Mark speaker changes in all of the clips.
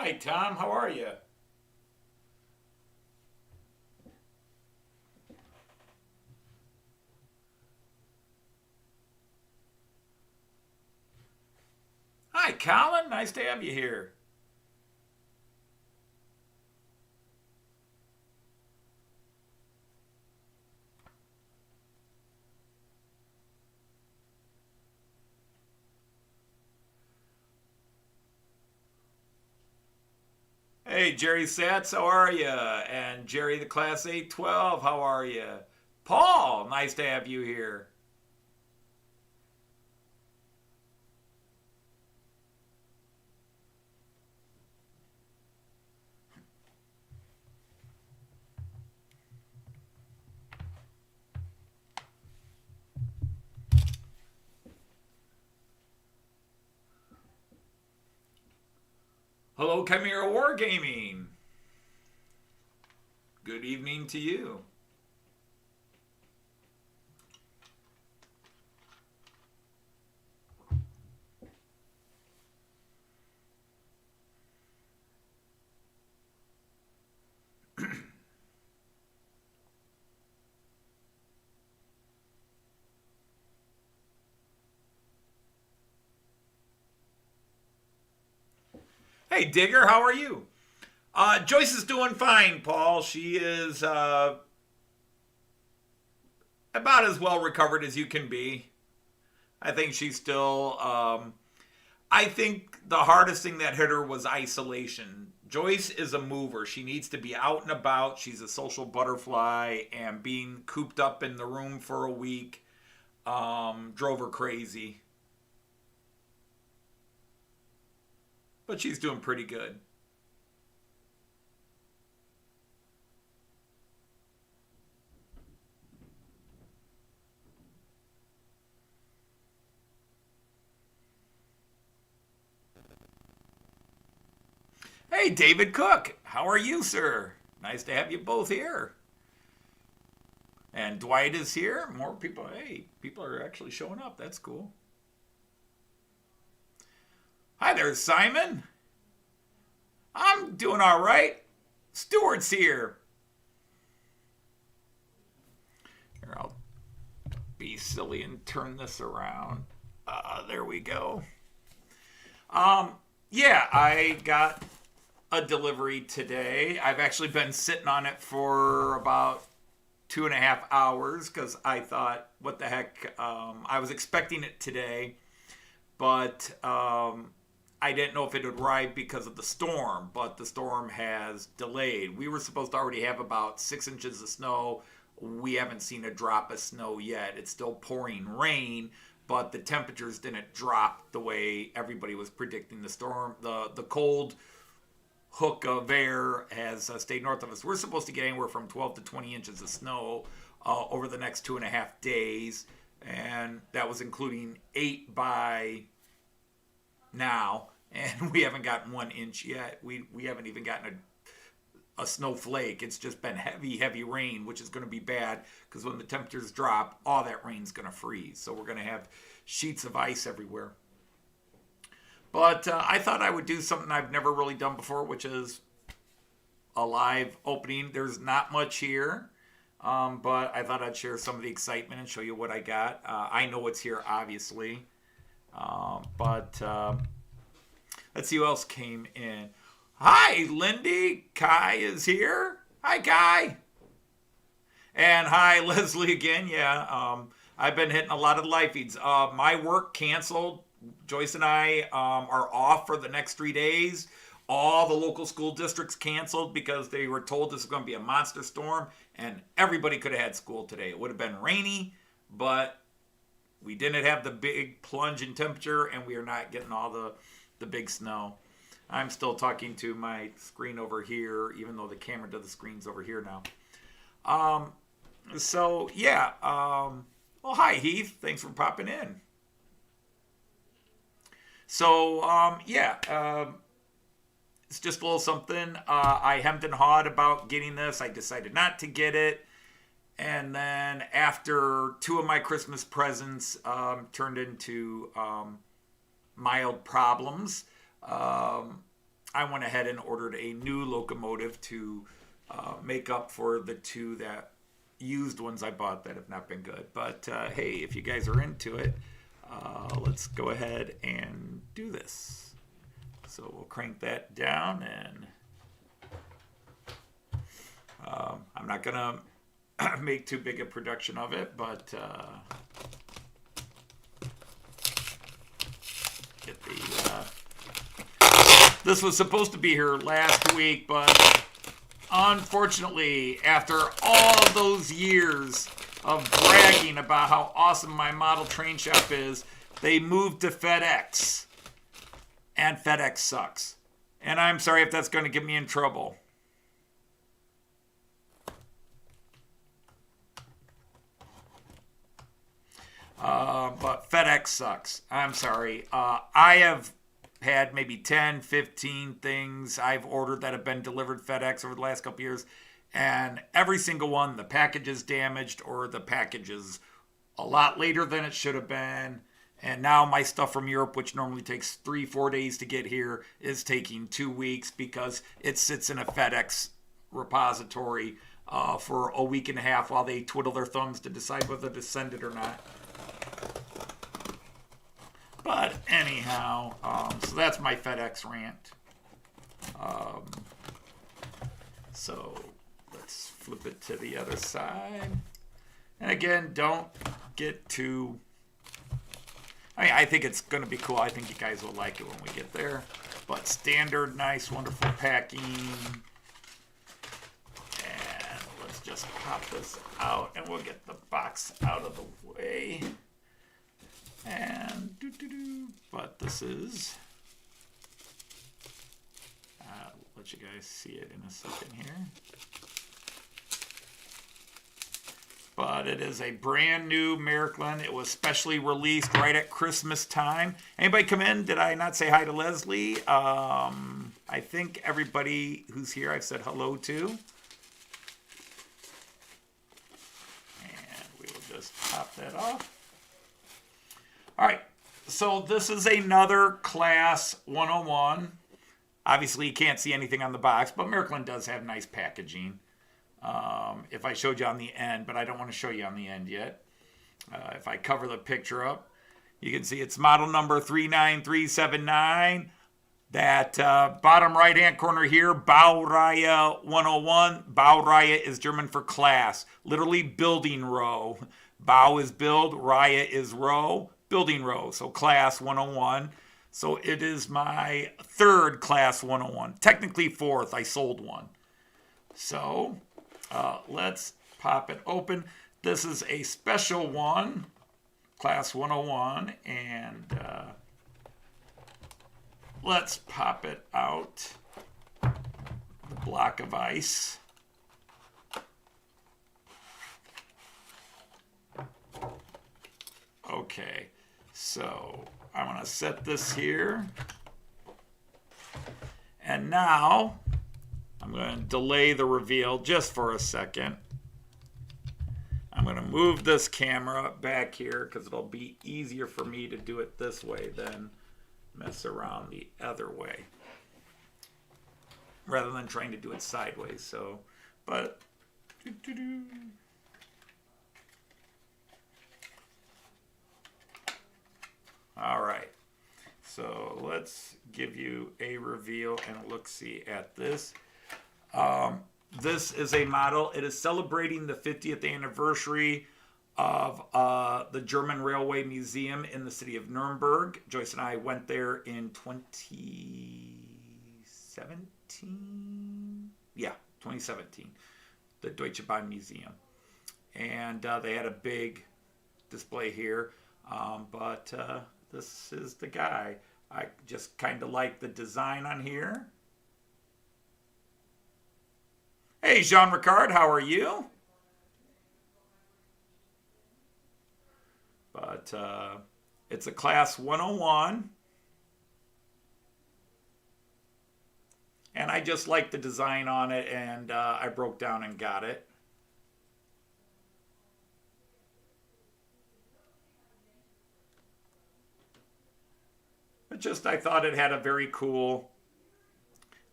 Speaker 1: Hi, Tom. How are you? Hi, Colin. Nice to have you here. Hey, Jerry Satz. How are you? And Jerry the Class 812. How are you? Paul. Nice to have you here. Hello, Chimera Wargaming. Good evening to you. Hey, Digger. How are you? Joyce is doing fine, Paul. She is about as well recovered as you can be. I think she's still I think the hardest thing that hit her was isolation. Joyce is a mover. She needs to be out and about. She's a social butterfly, and being cooped up in the room for a week drove her crazy. But she's doing pretty good. Hey, David Cook. How are you, sir? Nice to have you both here. And Dwight is here. More people. Hey, people are actually showing up. That's cool. Hi there, Simon. I'm doing all right. Stuart's here. Here, I'll be silly and turn this around. There we go. Um, yeah, I got a delivery today. I've actually been sitting on it for about 2.5 hours because I thought, what the heck? I was expecting it today, but I didn't know if it would arrive because of the storm, but the storm has delayed. We were supposed to already have about 6 inches of snow. We haven't seen a drop of snow yet. It's still pouring rain, but the temperatures didn't drop the way everybody was predicting. The storm, the cold hook of air has stayed north of us. We're supposed to get anywhere from 12 to 20 inches of snow over the next 2.5 days, and that was including 8 by now, and we haven't gotten 1 inch yet. We haven't even gotten a snowflake. It's just been heavy rain, which is going to be bad because when the temperatures drop, all that rain's going to freeze. So we're going to have sheets of ice everywhere. But I thought I would do something I've never really done before, which is a live opening. There's not much here, but I thought I'd share some of the excitement and show you what I got. I know it's here, obviously, but let's see who else came in. Hi, Lindy. Kai is here. Hi, Kai. And hi, Leslie again. Yeah, I've been hitting a lot of live feeds. My work canceled. Joyce and I are off for the next 3 days. All the local school districts canceled because they were told this was going to be a monster storm, and everybody could have had school today. It would have been rainy, but we didn't have the big plunge in temperature, and we are not getting all the big snow. I'm still talking to my screen over here, even though the camera to the screen's over here now. So, yeah. Well, hi, Heath. Thanks for popping in. So, yeah. It's just a little something. I hemmed and hawed about getting this. I decided not to get it. And then after two of my Christmas presents turned into mild problems, I went ahead and ordered a new locomotive to make up for the two that used ones I bought that have not been good. But hey, if you guys are into it, let's go ahead and do this. So we'll crank that down, and I'm not gonna make too big a production of it, but get the this was supposed to be here last week, but unfortunately, after all those years of bragging about how awesome my model train shop is, they moved to FedEx, and FedEx sucks. And I'm sorry if that's going to get me in trouble. But FedEx sucks. I'm sorry. I have had maybe 10, 15 things I've ordered that have been delivered FedEx over the last couple years. And every single one, the package is damaged or the package is a lot later than it should have been. And now my stuff from Europe, which normally takes 3-4 days to get here, is taking 2 weeks because it sits in a FedEx repository for a week and a half while they twiddle their thumbs to decide whether to send it or not. But anyhow, so that's my FedEx rant. So let's flip it to the other side. And again, don't get too... I think it's going to be cool. I think you guys will like it when we get there. But standard, nice, wonderful packing. And let's just pop this out, and we'll get the box out of the way. And but this is, I'll let you guys see it in a second here. But it is a brand new Miraklin. It was specially released right at Christmas time. Anybody come in? Did I not say hi to Leslie? I think everybody who's here I've said hello to. And we will just pop that off. All right, so this is another Class 101. Obviously, you can't see anything on the box, but Miraklin does have nice packaging. If I showed you on the end, but I don't want to show you on the end yet. If I cover the picture up, you can see it's model number 39379. That bottom right-hand corner here, Baureihe 101. Baureihe is German for class, literally building row. Bau is build, Reihe is row. Building row, so class 101. So it is my third class 101. Technically fourth, I sold one. So let's pop it open. This is a special one, class 101, and let's pop it out. The block of ice. Okay. So I'm going to set this here. And now I'm going to delay the reveal just for a second. I'm going to move this camera back here because it'll be easier for me to do it this way than mess around the other way. Rather than trying to do it sideways. So, but... All right, so let's give you a reveal and a look-see at this. This is a model. It is celebrating the 50th anniversary of the German Railway Museum in the city of Nuremberg. Joyce and I went there in 2017. Yeah, 2017, the Deutsche Bahn Museum. And they had a big display here, but... this is the guy. I just kind of like the design on here. Hey, Jean Ricard, how are you? But it's a class 101. And I just like the design on it, and I broke down and got it. But just I thought it had a very cool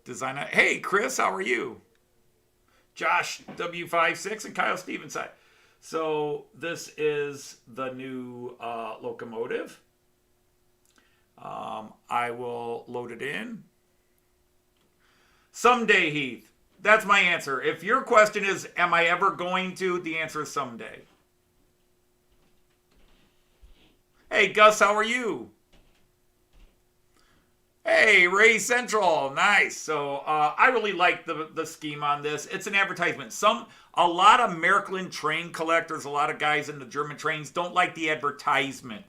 Speaker 1: Designer. Hey, Chris, how are you? Josh W56 and Kyle Stevenside. So this is the new locomotive. I will load it in. Someday, Heath. That's my answer. If your question is, am I ever going to? The answer is someday. Hey, Gus, how are you? Hey, Ray Central, nice. So I really like the scheme on this. It's an advertisement. A lot of Märklin train collectors, a lot of guys in the German trains don't like the advertisement,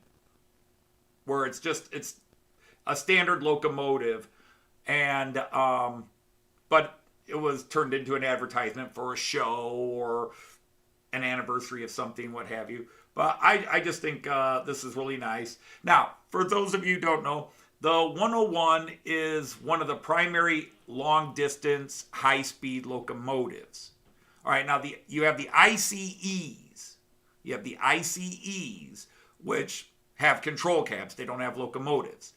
Speaker 1: where it's a standard locomotive, and but it was turned into an advertisement for a show or an anniversary of something, what have you. But I just think this is really nice. Now, for those of you who don't know, the 101 is one of the primary long-distance, high-speed locomotives. All right, now you have the ICEs. You have the ICEs, which have control cabs. They don't have locomotives.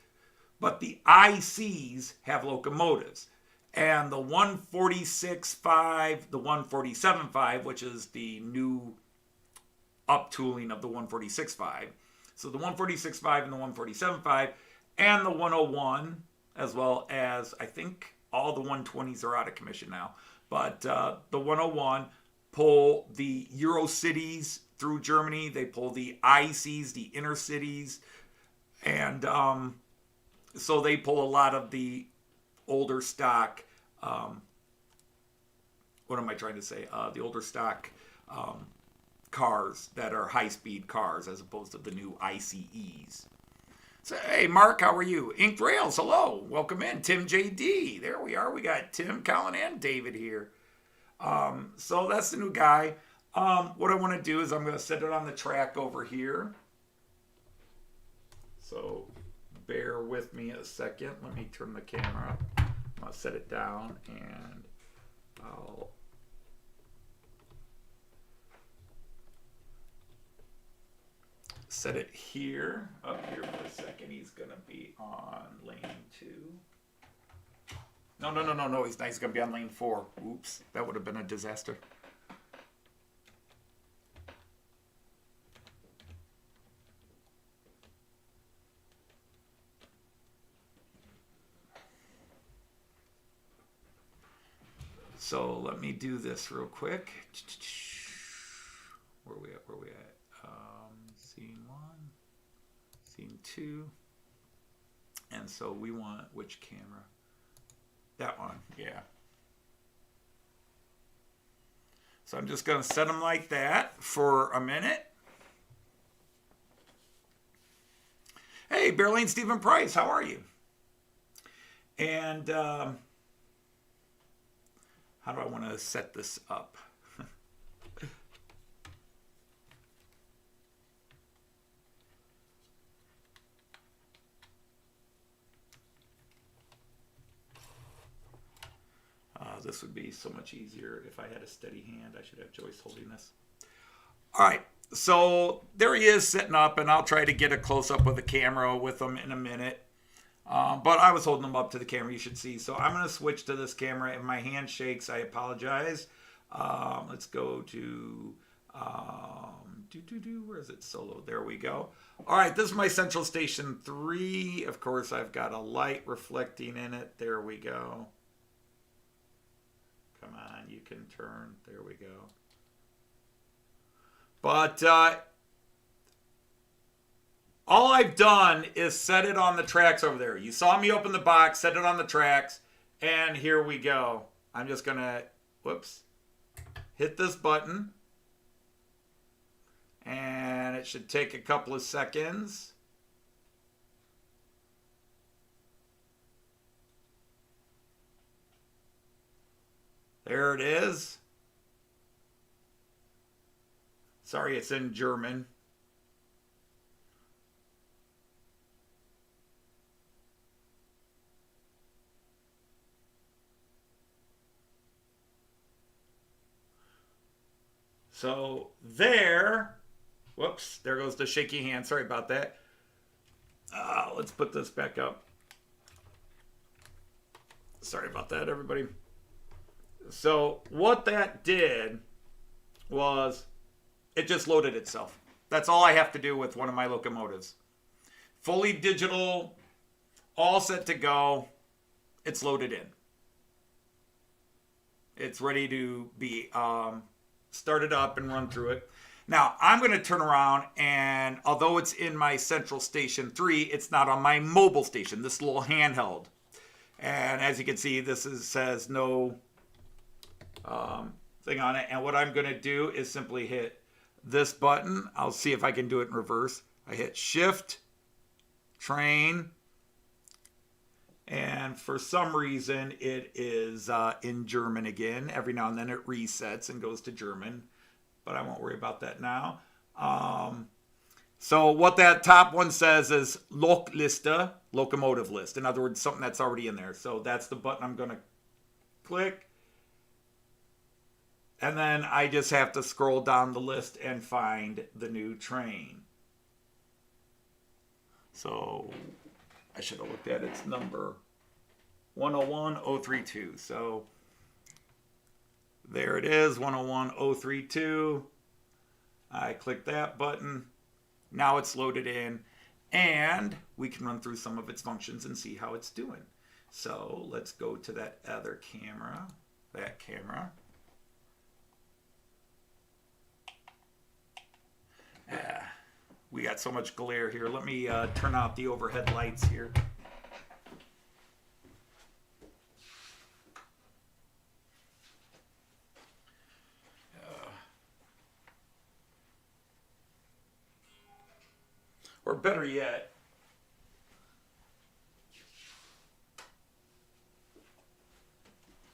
Speaker 1: But the ICs have locomotives. And the 146.5, the 147.5, which is the new up-tooling of the 146.5. So the 146.5 and the 147.5 and the 101, as well as, I think all the 120s are out of commission now. But the 101 pull the Eurocities through Germany. They pull the ICs, the inner cities. And so they pull a lot of the older stock, what am I trying to say? The older stock cars that are high-speed cars as opposed to the new ICEs. So, hey, Mark, how are you? Inked Rails, hello. Welcome in. Tim JD. There we are. We got Tim, Colin, and David here. So that's the new guy. What I want to do is I'm going to set it on the track over here. So bear with me a second. Let me turn the camera up. I'm going to set it down, and I'll set it here, up here for a second. He's going to be on lane 2. No, he's not. He's going to be on lane 4. Oops, that would have been a disaster. So let me do this real quick. Where are we at? Scene 1, scene 2. And so we want which camera? That one, yeah. So I'm just going to set them like that for a minute. Hey, Berlin Stephen Price, how are you? And how do I want to set this up? This would be so much easier if I had a steady hand. I should have Joyce holding this. All right, so there he is sitting up, and I'll try to get a close-up with the camera with him in a minute. But I was holding him up to the camera, you should see. So I'm going to switch to this camera. If my hand shakes, I apologize. Let's go to, where is it? Solo. There we go. All right, this is my central station 3. Of course, I've got a light reflecting in it. There we go. Come on, you can turn. There we go. But all I've done is set it on the tracks over there. You saw me open the box, set it on the tracks, and here we go. I'm just going to, hit this button. And it should take a couple of seconds. There it is. Sorry, it's in German. So there, there goes the shaky hand. Sorry about that. Let's put this back up. Sorry about that, everybody. So what that did was it just loaded itself. That's all I have to do with one of my locomotives. Fully digital, all set to go. It's loaded in. It's ready to be started up and run through it. Now, I'm going to turn around, and although it's in my central station 3, it's not on my mobile station, this little handheld. And as you can see, says no thing on it. And what I'm going to do is simply hit this button. I'll see if I can do it in reverse. I hit Shift, Train, and for some reason it is in German again. Every now and then it resets and goes to German, but I won't worry about that now. So what that top one says is Lokliste, locomotive list. In other words, something that's already in there. So that's the button I'm going to click. And then I just have to scroll down the list and find the new train. So I should have looked at its number. 101032. So there it is, 101032. I click that button. Now it's loaded in, and we can run through some of its functions and see how it's doing. So let's go to that other camera, that camera. We got so much glare here. Let me turn out the overhead lights here. Or better yet,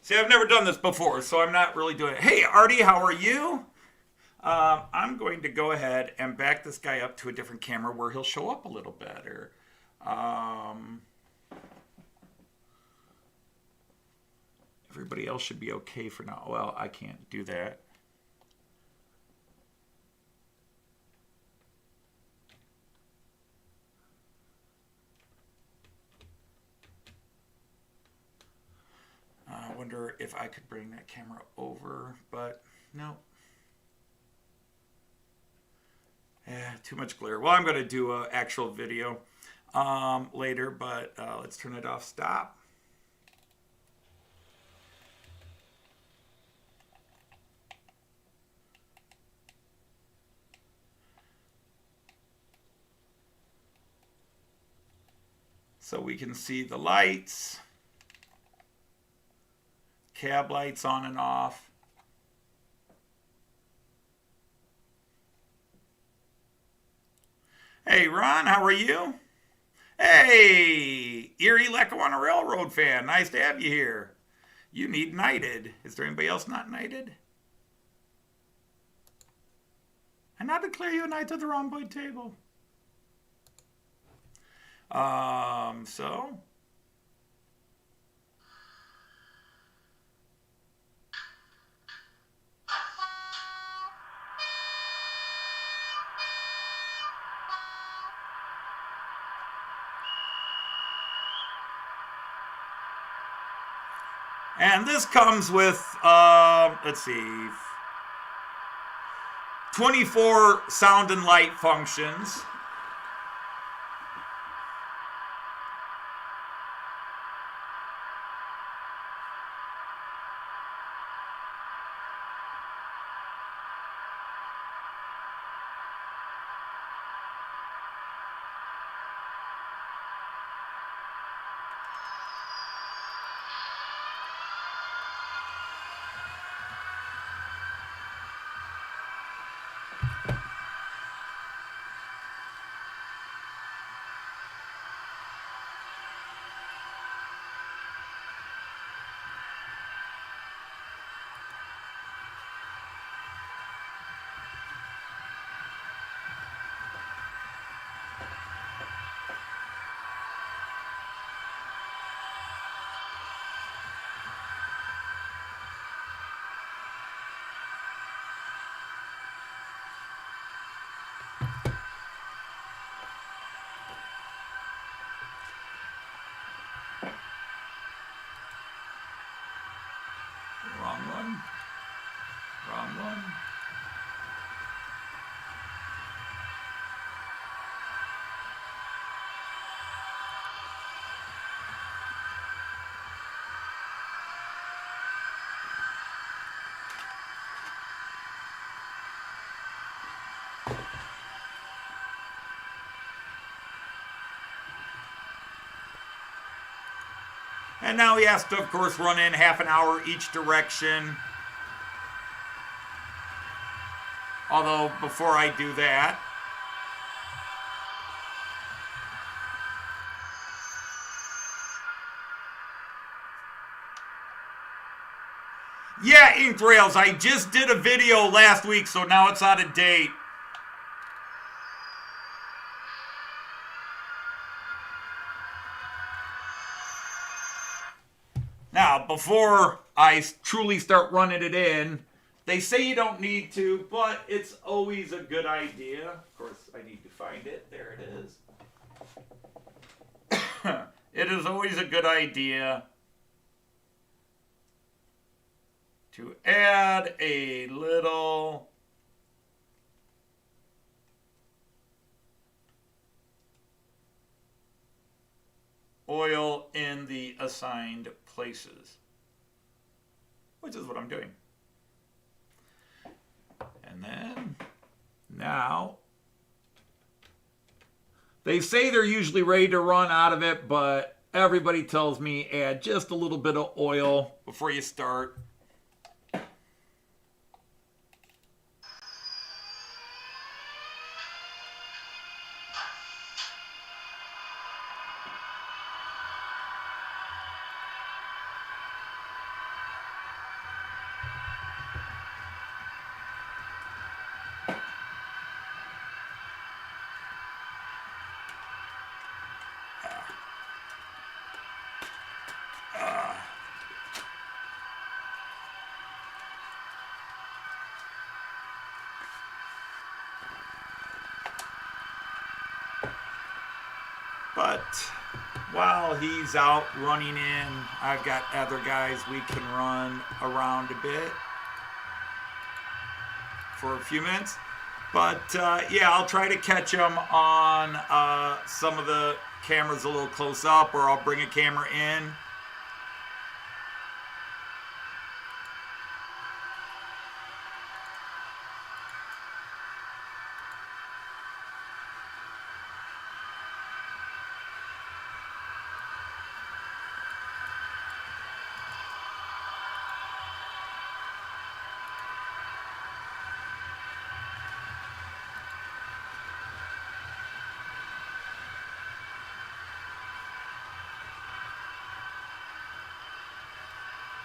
Speaker 1: see, I've never done this before, so I'm not really doing it. Hey, Artie, how are you? I'm going to go ahead and back this guy up to a different camera where he'll show up a little better. Everybody else should be okay for now. Well, I can't do that. I wonder if I could bring that camera over, but no. Yeah, too much glare. Well, I'm going to do an actual video later, but let's turn it off. Stop. So we can see the lights, cab lights on and off. Hey, Ron, how are you? Hey, Erie Lackawanna Railroad fan. Nice to have you here. You need knighted. Is there anybody else not knighted? I now declare you a knight of the rhomboid table. So... And this comes with, let's see, 24 sound and light functions. And now he has to, of course, run in half an hour each direction. Although, before I do that, yeah, ink rails. I just did a video last week, so now it's out of date. Now, before I truly start running it in, they say you don't need to, but it's always a good idea. Of course, I need to find it. There it is. It is always a good idea to add a little oil in the assigned places, which is what I'm doing. And then now they say they're usually ready to run out of it, but everybody tells me add just a little bit of oil before you start. But while he's out running in, I've got other guys we can run around a bit for a few minutes. But yeah, I'll try to catch them on some of the cameras a little close up, or I'll bring a camera in.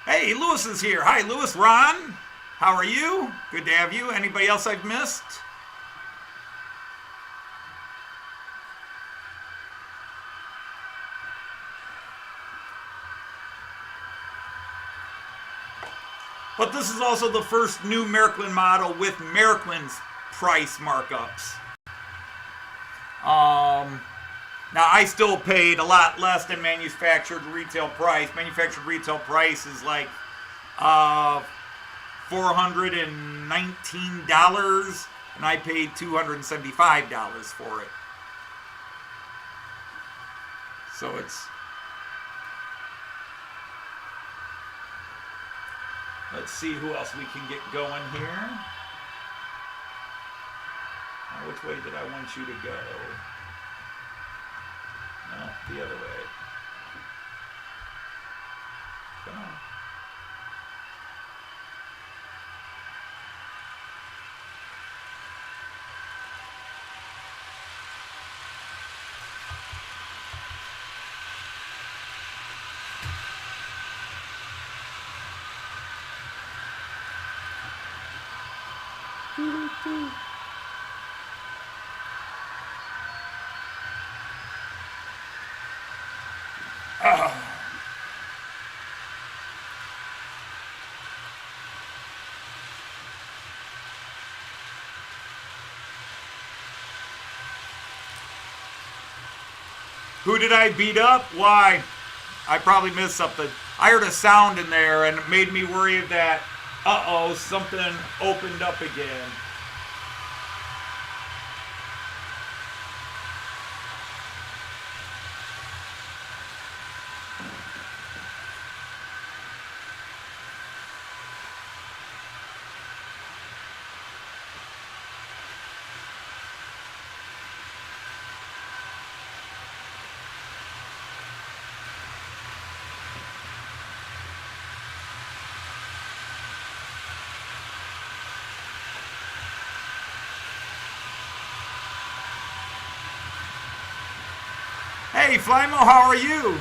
Speaker 1: Hey, Lewis is here. Hi, Lewis. Ron, how are you? Good to have you. Anybody else I've missed? But this is also the first new Miraklin model with Miraklin's price markups. Now, I still paid a lot less than manufactured retail price. Manufactured retail price is like $419, and I paid $275 for it. So it's... Let's see who else we can get going here. Now, which way did I want you to go? No, the other way. Come on. Who did I beat up? Why? I probably missed something. I heard a sound in there and it made me worry that, uh-oh, something opened up again. Hey, Flymo, how are you?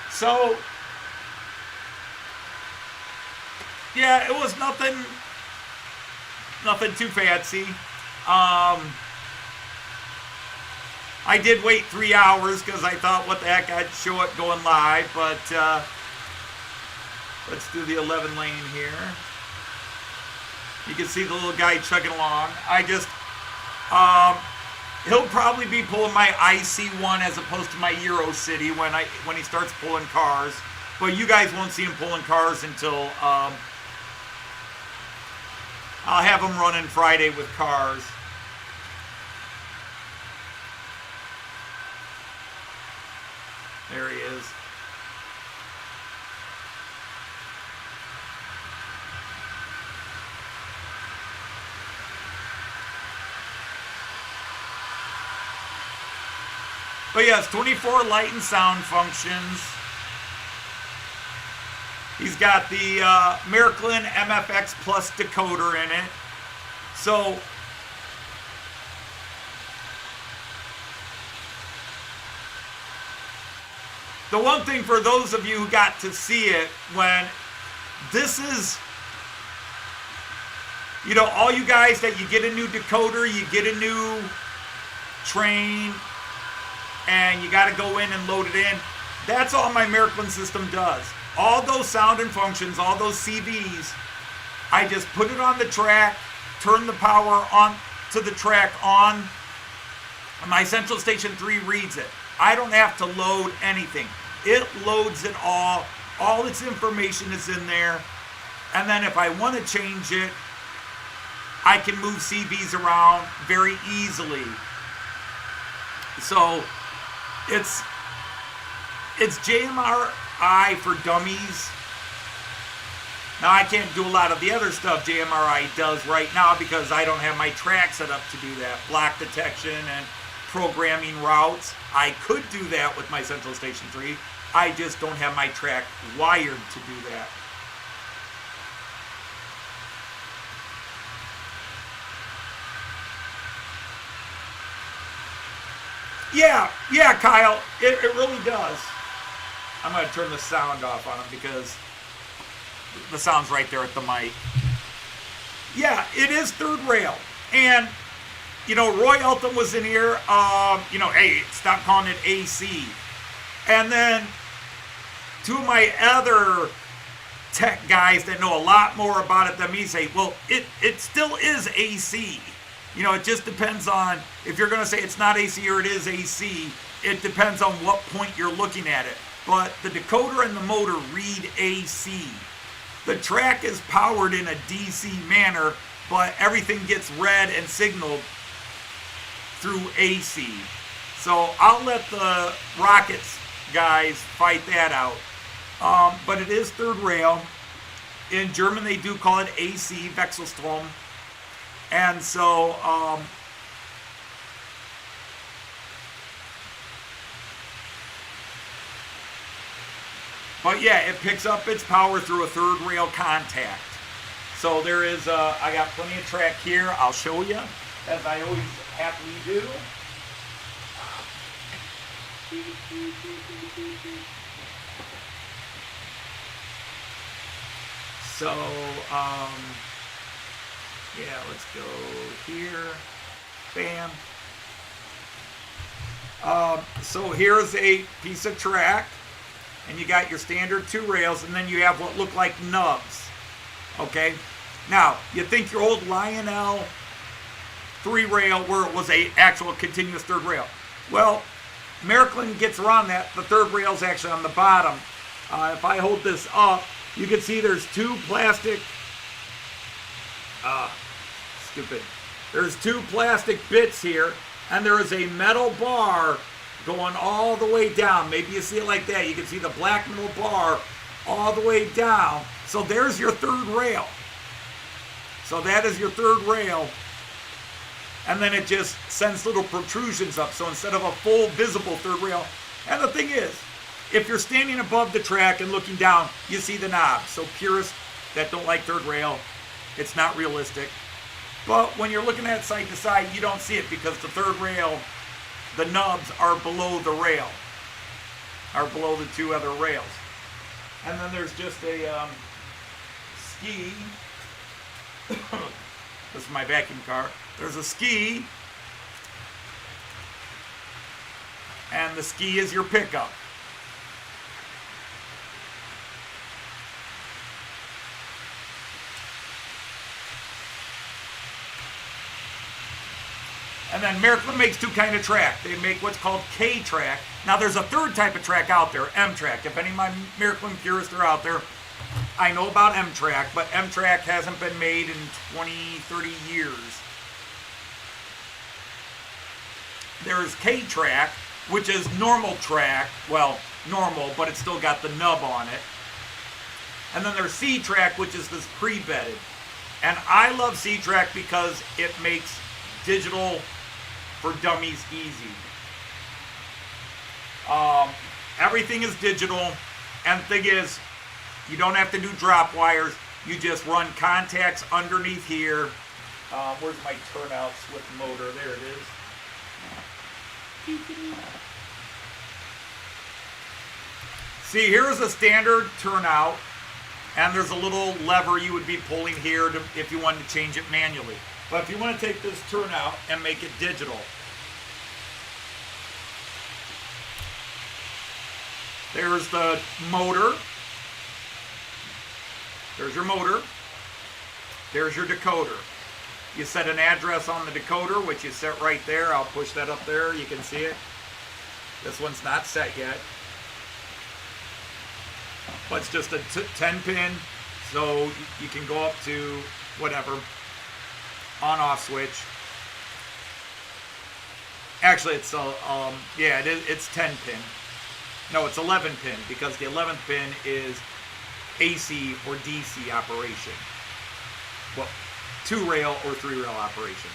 Speaker 1: So, yeah, it was nothing too fancy. I did wait 3 hours because I thought, what the heck, I'd show it going live. But let's do the 11 lane here. You can see the little guy chugging along. He'll probably be pulling my IC1 as opposed to my Euro City when he starts pulling cars. But you guys won't see him pulling cars until I'll have him running Friday with cars. There he is. But yes, 24 light and sound functions. He's got the Miraklin MFX Plus decoder in it. So the one thing for those of you who got to see it, when this is, all you guys that you get a new decoder, you get a new train, and you got to go in and load it in. That's all my Miraklin system does. All those sound and functions, all those CVs, I just put it on the track, turn the power on to the track on. My Central Station 3 reads it. I don't have to load anything. It loads it all. All its information is in there. And then if I want to change it, I can move CVs around very easily. So it's JMRI for dummies. Now I can't do a lot of the other stuff JMRI does right now because I don't have my track set up to do that. Block detection and programming routes. I could do that with my Central Station 3. I just don't have my track wired to do that. Yeah, Kyle, it really does. I'm going to turn the sound off on him because the sound's right there at the mic. Yeah, it is third rail. And, Roy Elton was in here, hey, stop calling it AC. And then two of my other tech guys that know a lot more about it than me say, well, it still is AC. It just depends on, if you're going to say it's not AC or it is AC, it depends on what point you're looking at it. But the decoder and the motor read AC. The track is powered in a DC manner, but everything gets read and signaled through AC. So I'll let the Rockets guys fight that out. But it is third rail. In German, they do call it AC, Wechselstrom. And so, but yeah, it picks up its power through a third rail contact. So there is, I got plenty of track here. I'll show you, as I always happily do. So, yeah, let's go here. Bam. So here's a piece of track, and you got your standard two rails, and then you have what look like nubs. Okay? Now, you think your old Lionel 3-rail where it was a actual continuous third rail. Well, Miraklin gets around that. The third rail is actually on the bottom. If I hold this up, you can see there's two plastic There's two plastic bits here, and there is a metal bar going all the way down. Maybe you see it like that. You can see the black metal bar all the way down. So there's your third rail. So that is your third rail. And then it just sends little protrusions up. So instead of a full visible third rail, and the thing is, if you're standing above the track and looking down, you see the knob. So purists that don't like third rail, it's not realistic. But when you're looking at side to side, you don't see it because the third rail the nubs are below the rail, are below the two other rails. And then there's just a ski. This is my vacuum car. There's a ski, and the ski is your pickup. And then Miracle makes two kind of track. They make what's called K track. Now there's a third type of track out there, M track. If any of my Miracle purists are out there, I know about M track, but M track hasn't been made in 20, 30 years. There's K track, which is normal track. Well, normal, but it's still got the nub on it. And then there's C track, which is this pre-bedded. And I love C track because it makes digital for dummies easy. Everything is digital, and the thing is, you don't have to do drop wires. You just run contacts underneath here. Where's my turnouts with the motor? There it is. See, here's a standard turnout, and there's a little lever you would be pulling here if you wanted to change it manually. But if you want to take this turnout and make it digital, there's the motor. There's your motor. There's your decoder. You set an address on the decoder, which you set right there. I'll push that up there. You can see it. This one's not set yet. But it's just a 10 pin, so you can go up to whatever. On-off switch. Actually, it's it's 10 pin. No, it's 11 pin because the 11th pin is AC or DC operation. Well, 2-rail or 3-rail operation.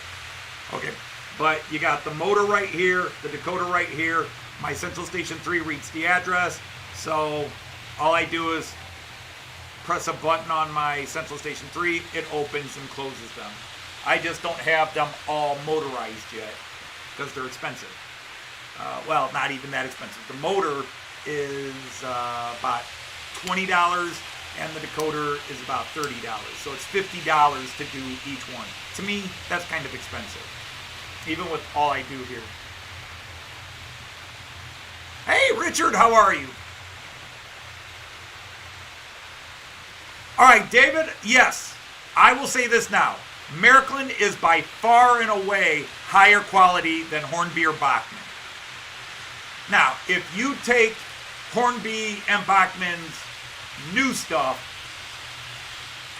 Speaker 1: Okay, but you got the motor right here, the decoder right here. My Central Station 3 reads the address, so all I do is press a button on my Central Station 3, it opens and closes them. I just don't have them all motorized yet because they're expensive. Well, not even that expensive. The motor is about $20 and the decoder is about $30. So it's $50 to do each one. To me, that's kind of expensive, even with all I do here. Hey, Richard, how are you? All right, David, yes, I will say this now. Miraklin is by far and away higher quality than Hornby or Bachmann. Now, if you take Hornby and Bachmann's new stuff,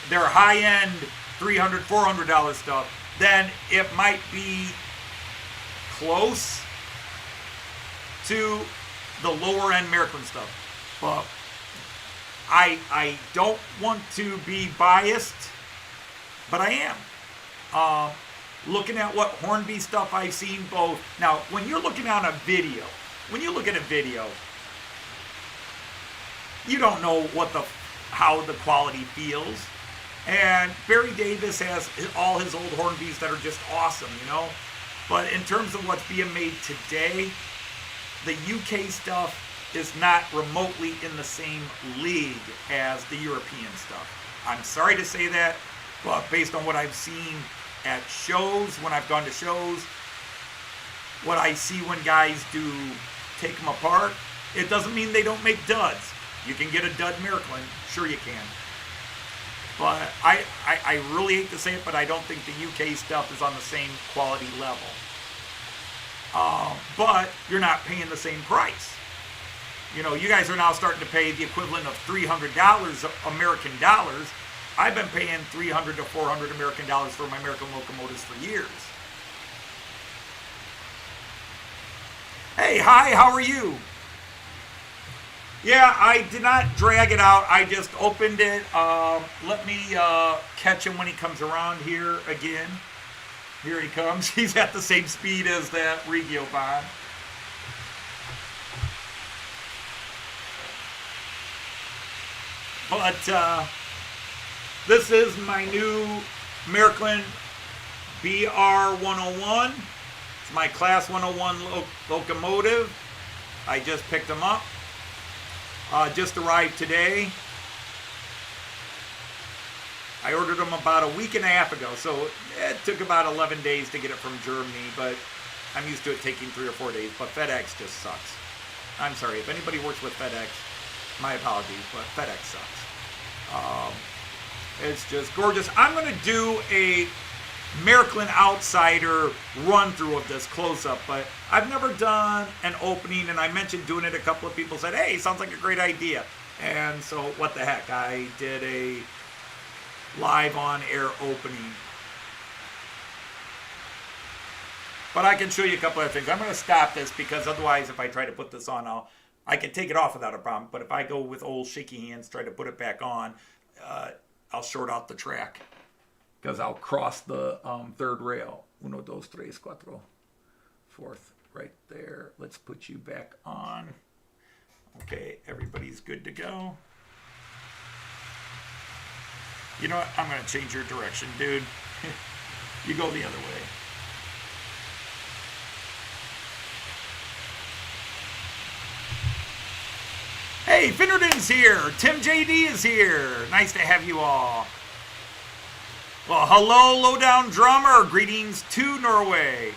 Speaker 1: their high-end $300, $400 stuff, then it might be close to the lower-end Miraklin stuff. But I don't want to be biased, but I am. Looking at what Hornby stuff I've seen both. Now, when you're looking at a video, you don't know how the quality feels. And Barry Davis has all his old Hornbys that are just awesome, you know. But in terms of what's being made today, the UK stuff is not remotely in the same league as the European stuff. I'm sorry to say that, but based on what I've seen at shows, when I've gone to shows, what I see when guys do take them apart, it doesn't mean they don't make duds. You can get a dud Miraklin, sure you can. But I really hate to say it, but I don't think the UK stuff is on the same quality level. But you're not paying the same price. You know, you guys are now starting to pay the equivalent of $300 American dollars. I've been paying $300 to $400 American dollars for my Miraklin locomotives for years. Hey, hi, how are you? Yeah, I did not drag it out. I just opened it. Let me catch him when he comes around here again. Here he comes. He's at the same speed as that Regio Bond. But this is my new Miraklin BR101. It's my Class 101 locomotive. I just picked them up. Just arrived today. I ordered them about a week and a half ago, so it took about 11 days to get it from Germany, but I'm used to it taking 3 or 4 days, but FedEx just sucks. I'm sorry, if anybody works with FedEx, my apologies, but FedEx sucks. It's just gorgeous. I'm going to do a Miracle Outsider run through of this close up, but I've never done an opening, and I mentioned doing it. A couple of people said, hey, sounds like a great idea. And so what the heck, I did a live on air opening. But I can show you a couple of things. I'm going to stop this because otherwise if I try to put this on, I can take it off without a problem. But if I go with old shaky hands, try to put it back on, I'll short out the track. Because I'll cross the third rail. 1, 2, 3, 4. Fourth, right there. Let's put you back on. Okay, everybody's good to go. You know what? I'm going to change your direction, dude. You go the other way. Hey, Finnerton's here. Tim JD is here. Nice to have you all. Well, hello, Lowdown Drummer. Greetings to Norway.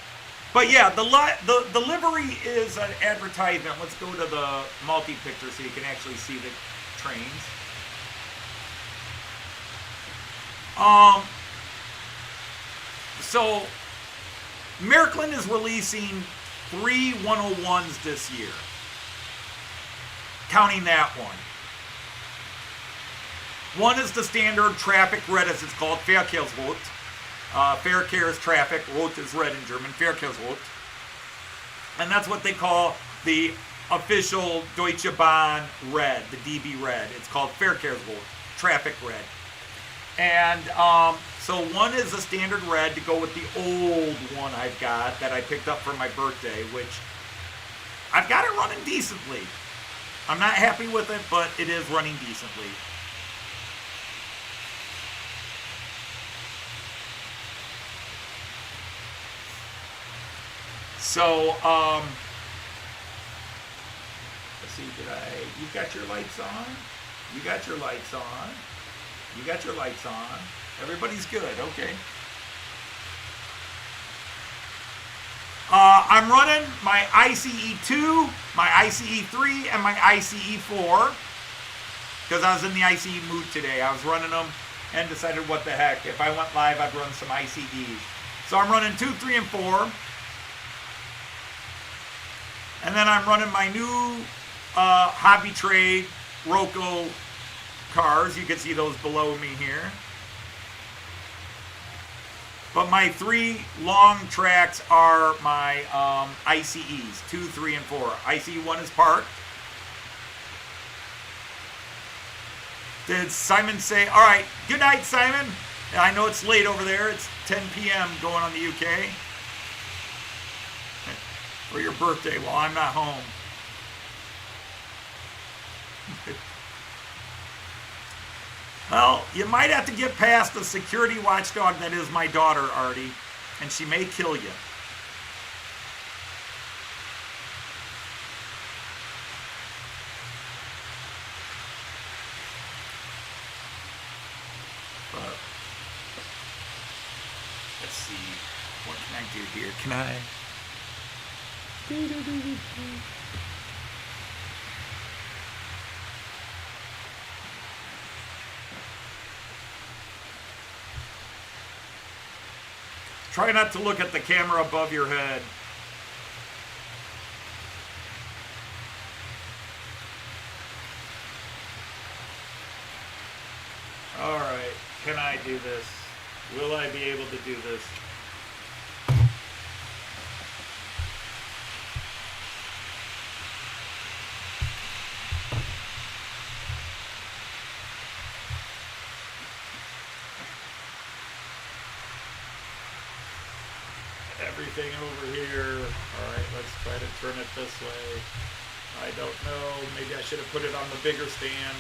Speaker 1: But yeah, the livery is an advertisement. Let's go to the multi-picture so you can actually see the trains. So, Miraklin is releasing 3 101s this year. Counting that one. One is the standard traffic red, as it's called, Verkehrsrot. Verkehr is traffic, Rot is red in German, Verkehrsrot. And that's what they call the official Deutsche Bahn red, the DB red. It's called Verkehrsrot, traffic red. And so one is a standard red to go with the old one I've got that I picked up for my birthday, which I've got it running decently. I'm not happy with it, but it is running decently. So, let's see, you got your lights on? You got your lights on? You got your lights on? Everybody's good, okay. I'm running my ICE-2, my ICE-3, and my ICE-4 because I was in the ICE mood today. I was running them and decided what the heck. If I went live, I'd run some ICEs. So I'm running 2, 3, and 4. And then I'm running my new Hobby Trade Loco cars. You can see those below me here. But my 3 long tracks are my ICEs, 2, 3, and 4. ICE-1 is parked. Did Simon say, all right, good night, Simon. I know it's late over there. It's 10 p.m. going on the UK. For your birthday while I'm not home. Well, you might have to get past the security watchdog that is my daughter, Artie, and she may kill you. But let's see, what can I do here? Can I? Try not to look at the camera above your head. All right, can I do this? Will I be able to do this? Everything over here. All right, let's try to turn it this way. I don't know. Maybe I should have put it on the bigger stand.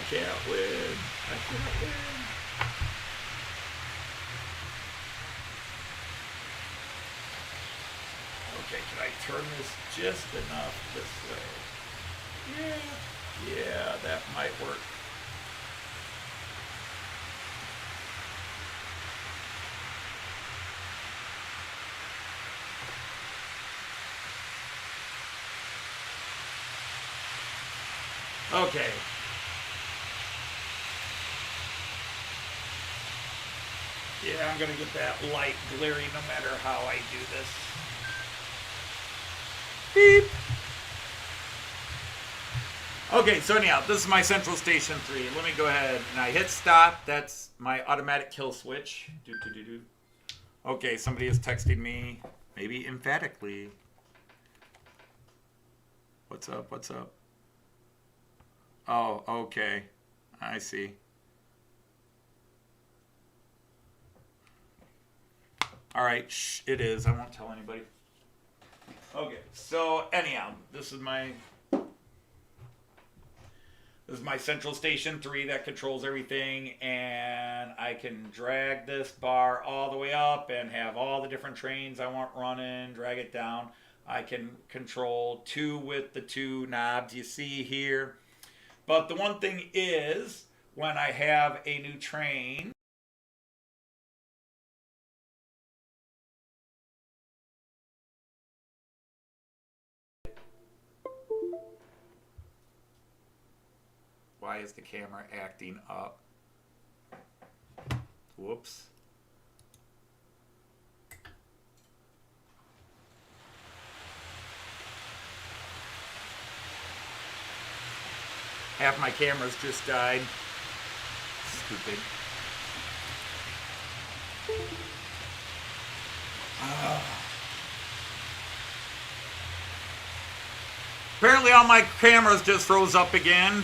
Speaker 1: can't win. I can't win. Okay, can I turn this just enough this way? Yeah, that might work. Okay. Yeah, I'm going to get that light glary no matter how I do this. Beep. Okay, so anyhow, this is my central station 3. Let me go ahead and I hit stop. That's my automatic kill switch. Okay, somebody is texting me, maybe emphatically. What's up? What's up? Oh, okay. I see. All right, shh, it is. I won't tell anybody. Okay, so anyhow, this is my central station 3 that controls everything, and I can drag this bar all the way up and have all the different trains I want running, drag it down. I can control 2 with the 2 knobs you see here. But the one thing is, when I have a new train, why is the camera acting up? Whoops. Half my cameras just died. Stupid. Apparently all my cameras just froze up again.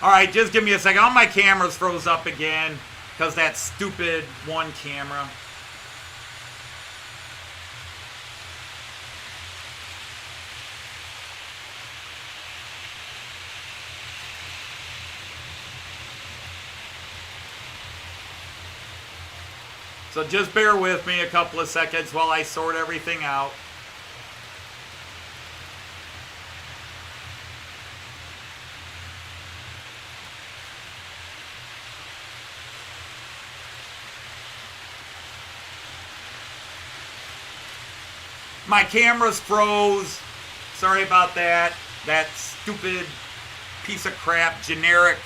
Speaker 1: Alright, just give me a second. All my cameras froze up again because that stupid one camera. So just bear with me a couple of seconds while I sort everything out. My cameras froze. Sorry about that. That stupid piece of crap, generic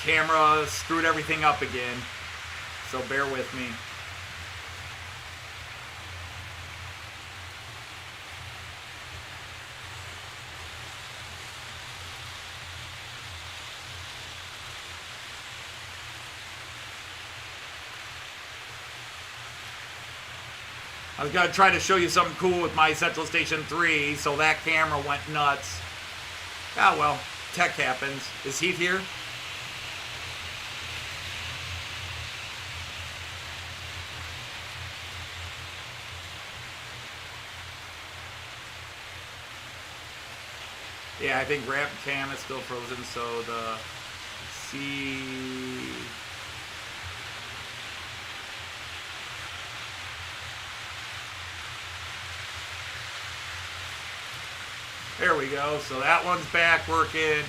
Speaker 1: camera screwed everything up again. So bear with me. I was going to try to show you something cool with my Central Station 3, so that camera went nuts. Ah, well, tech happens. Is Heath here? Yeah, I think Grab Cam is still frozen, so the C... There we go. So that one's back working.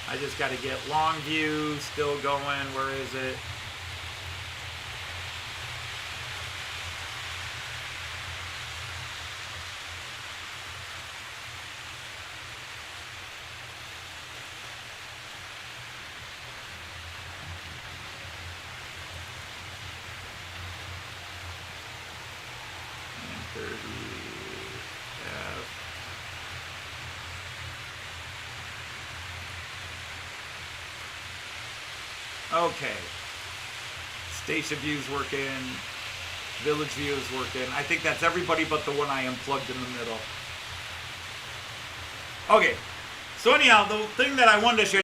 Speaker 1: I just got to get long view still going. Where is it? And 30 F. Okay. Station view's working. Village view is working. I think that's everybody but the one I unplugged in the middle. Okay. So anyhow, the thing that I wanted to share.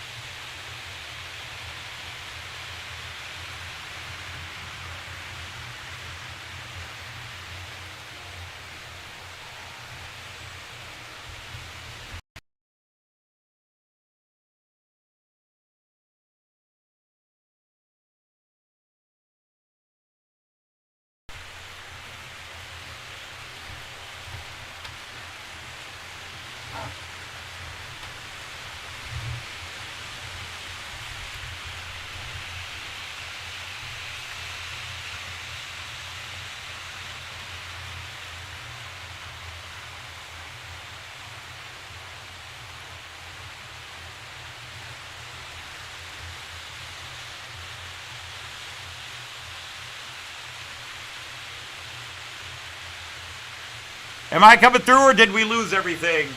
Speaker 1: Am I coming through or did we lose everything?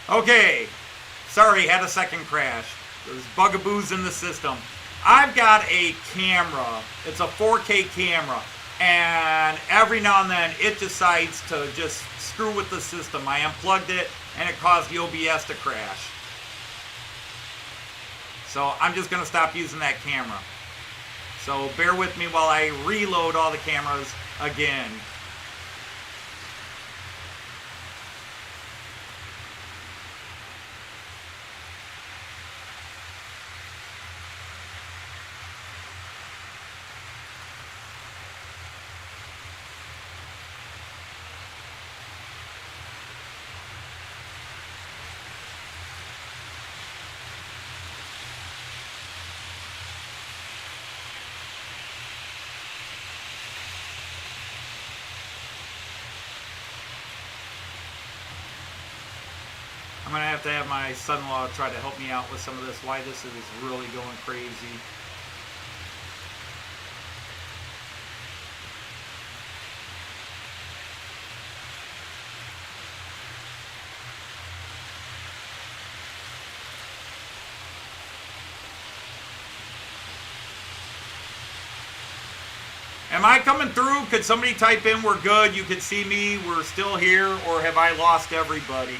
Speaker 1: Okay. Sorry, had a second crash. There's bugaboos in the system. I've got a camera. It's a 4K camera. And every now and then it decides to just screw with the system. I unplugged it and it caused the OBS to crash. So I'm just going to stop using that camera. So bear with me while I reload all the cameras again. I'm going to have my son-in-law try to help me out with some of this, why this is really going crazy. Am I coming through? Could somebody type in we're good, you can see me, we're still here, or have I lost everybody?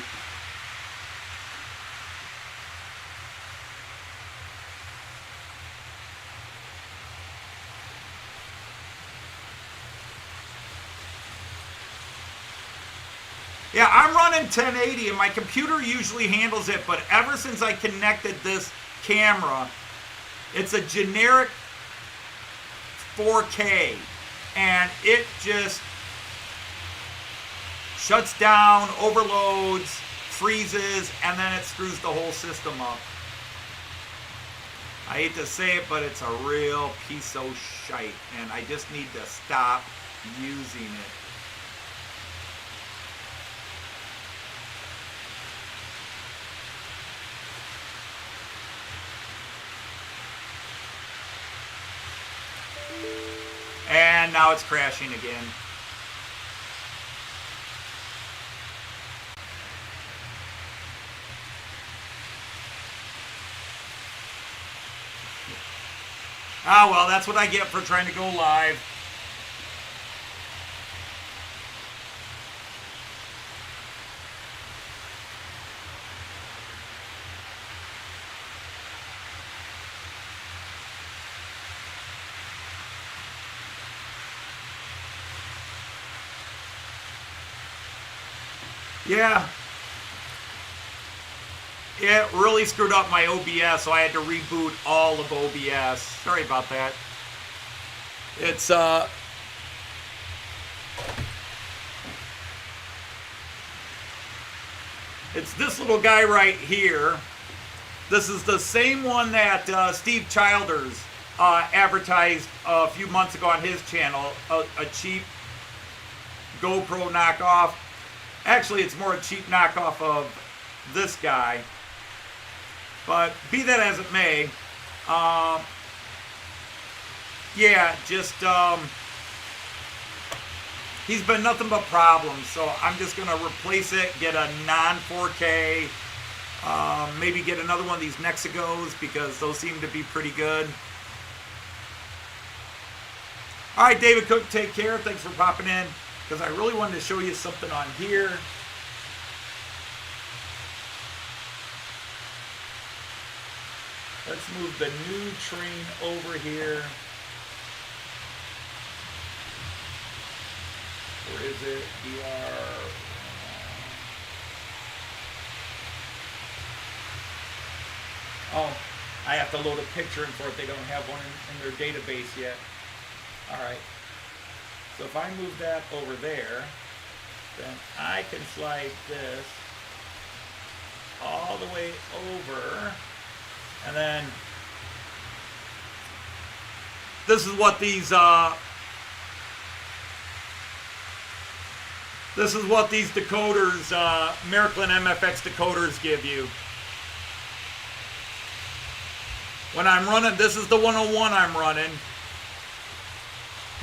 Speaker 1: Yeah, I'm running 1080 and my computer usually handles it, but ever since I connected this camera, it's a generic 4K and it just shuts down, overloads, freezes, and then it screws the whole system up. I hate to say it, but it's a real piece of shite and I just need to stop using it. And now it's crashing again. Ah, well, that's what I get for trying to go live. Yeah. It really screwed up my OBS, so I had to reboot all of OBS. Sorry about that. It's this little guy right here. This is the same one that Steve Childers advertised a few months ago on his channel, a cheap GoPro knockoff. Actually, it's more a cheap knockoff of this guy. But be that as it may, yeah, just he's been nothing but problems. So I'm just going to replace it, get a non-4K, maybe get another one of these Nexigos because those seem to be pretty good. All right, David Cook, take care. Thanks for popping in because I really wanted to show you something on here. Let's move the new train over here. Where is it? Oh, I have to load a picture in for it. They don't have one in their database yet. All right. So if I move that over there, then I can slide this all the way over. And then this is what these decoders, Miraklin MFX decoders give you. When I'm running, this is the 101 I'm running,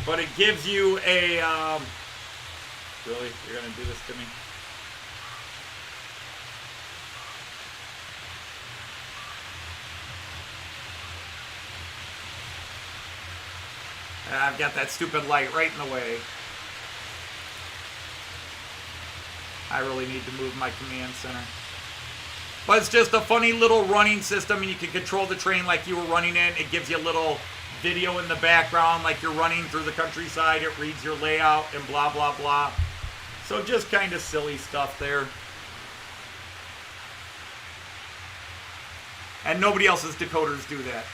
Speaker 1: but it gives you a, really, you're gonna do this to me? I've got that stupid light right in the way. I really need to move my command center. But it's just a funny little running system, and you can control the train like you were running in. It gives you a little video in the background like you're running through the countryside. It reads your layout and blah, blah, blah. So just kind of silly stuff there. And nobody else's decoders do that.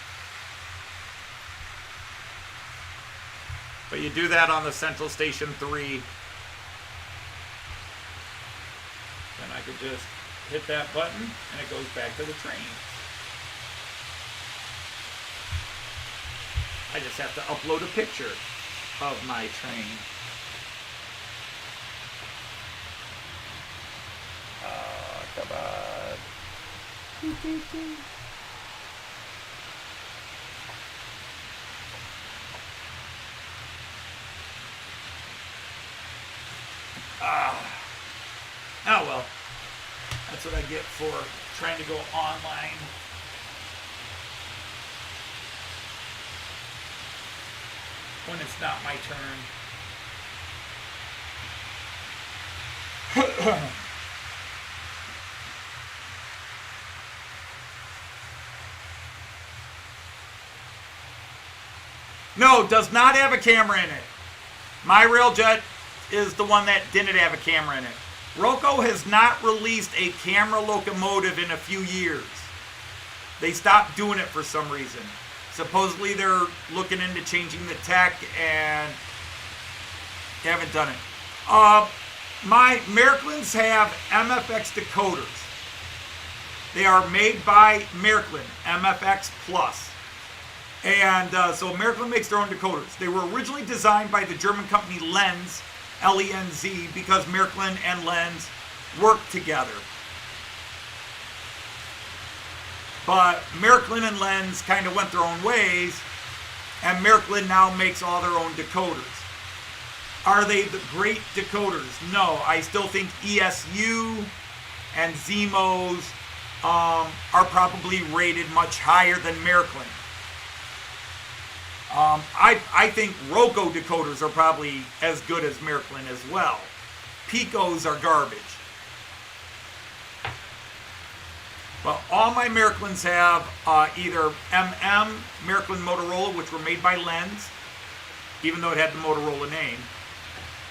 Speaker 1: But you do that on the Central Station 3. Then I could just hit that button and it goes back to the train. I just have to upload a picture of my train. Come on. Oh well, that's what I get for trying to go online. When it's not my turn. No, does not have a camera in it. My Railjet is the one that didn't have a camera in it. Loco has not released a camera locomotive in a few years. They stopped doing it for some reason. Supposedly they're looking into changing the tech and they haven't done it. My Miraklins have MFX decoders. They are made by Miraklin, MFX Plus. And so Miraklin makes their own decoders. They were originally designed by the German company Lenz, L-E-N-Z, because Miraklin and Lenz work together. But Miraklin and Lenz kind of went their own ways, and Miraklin now makes all their own decoders. Are they the great decoders? No, I still think ESU and Zimos are probably rated much higher than Miraklin. I think Loco decoders are probably as good as Miraklin as well. Picos are garbage. But all my Miraklins have either MM, Miraklin Motorola, which were made by Lenz, even though it had the Motorola name.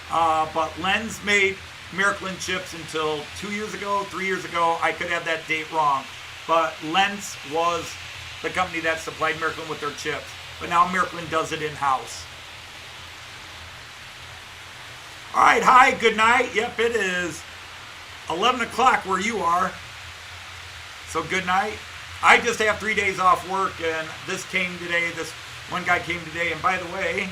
Speaker 1: But Lenz made Miraklin chips until 2 years ago, 3 years ago. I could have that date wrong. But Lenz was the company that supplied Miraklin with their chips. But now Miraklin does it in-house. All right, hi, good night. Yep, it is 11 o'clock where you are. So good night. I just have 3 days off work, and this came today. This one guy came today, and by the way,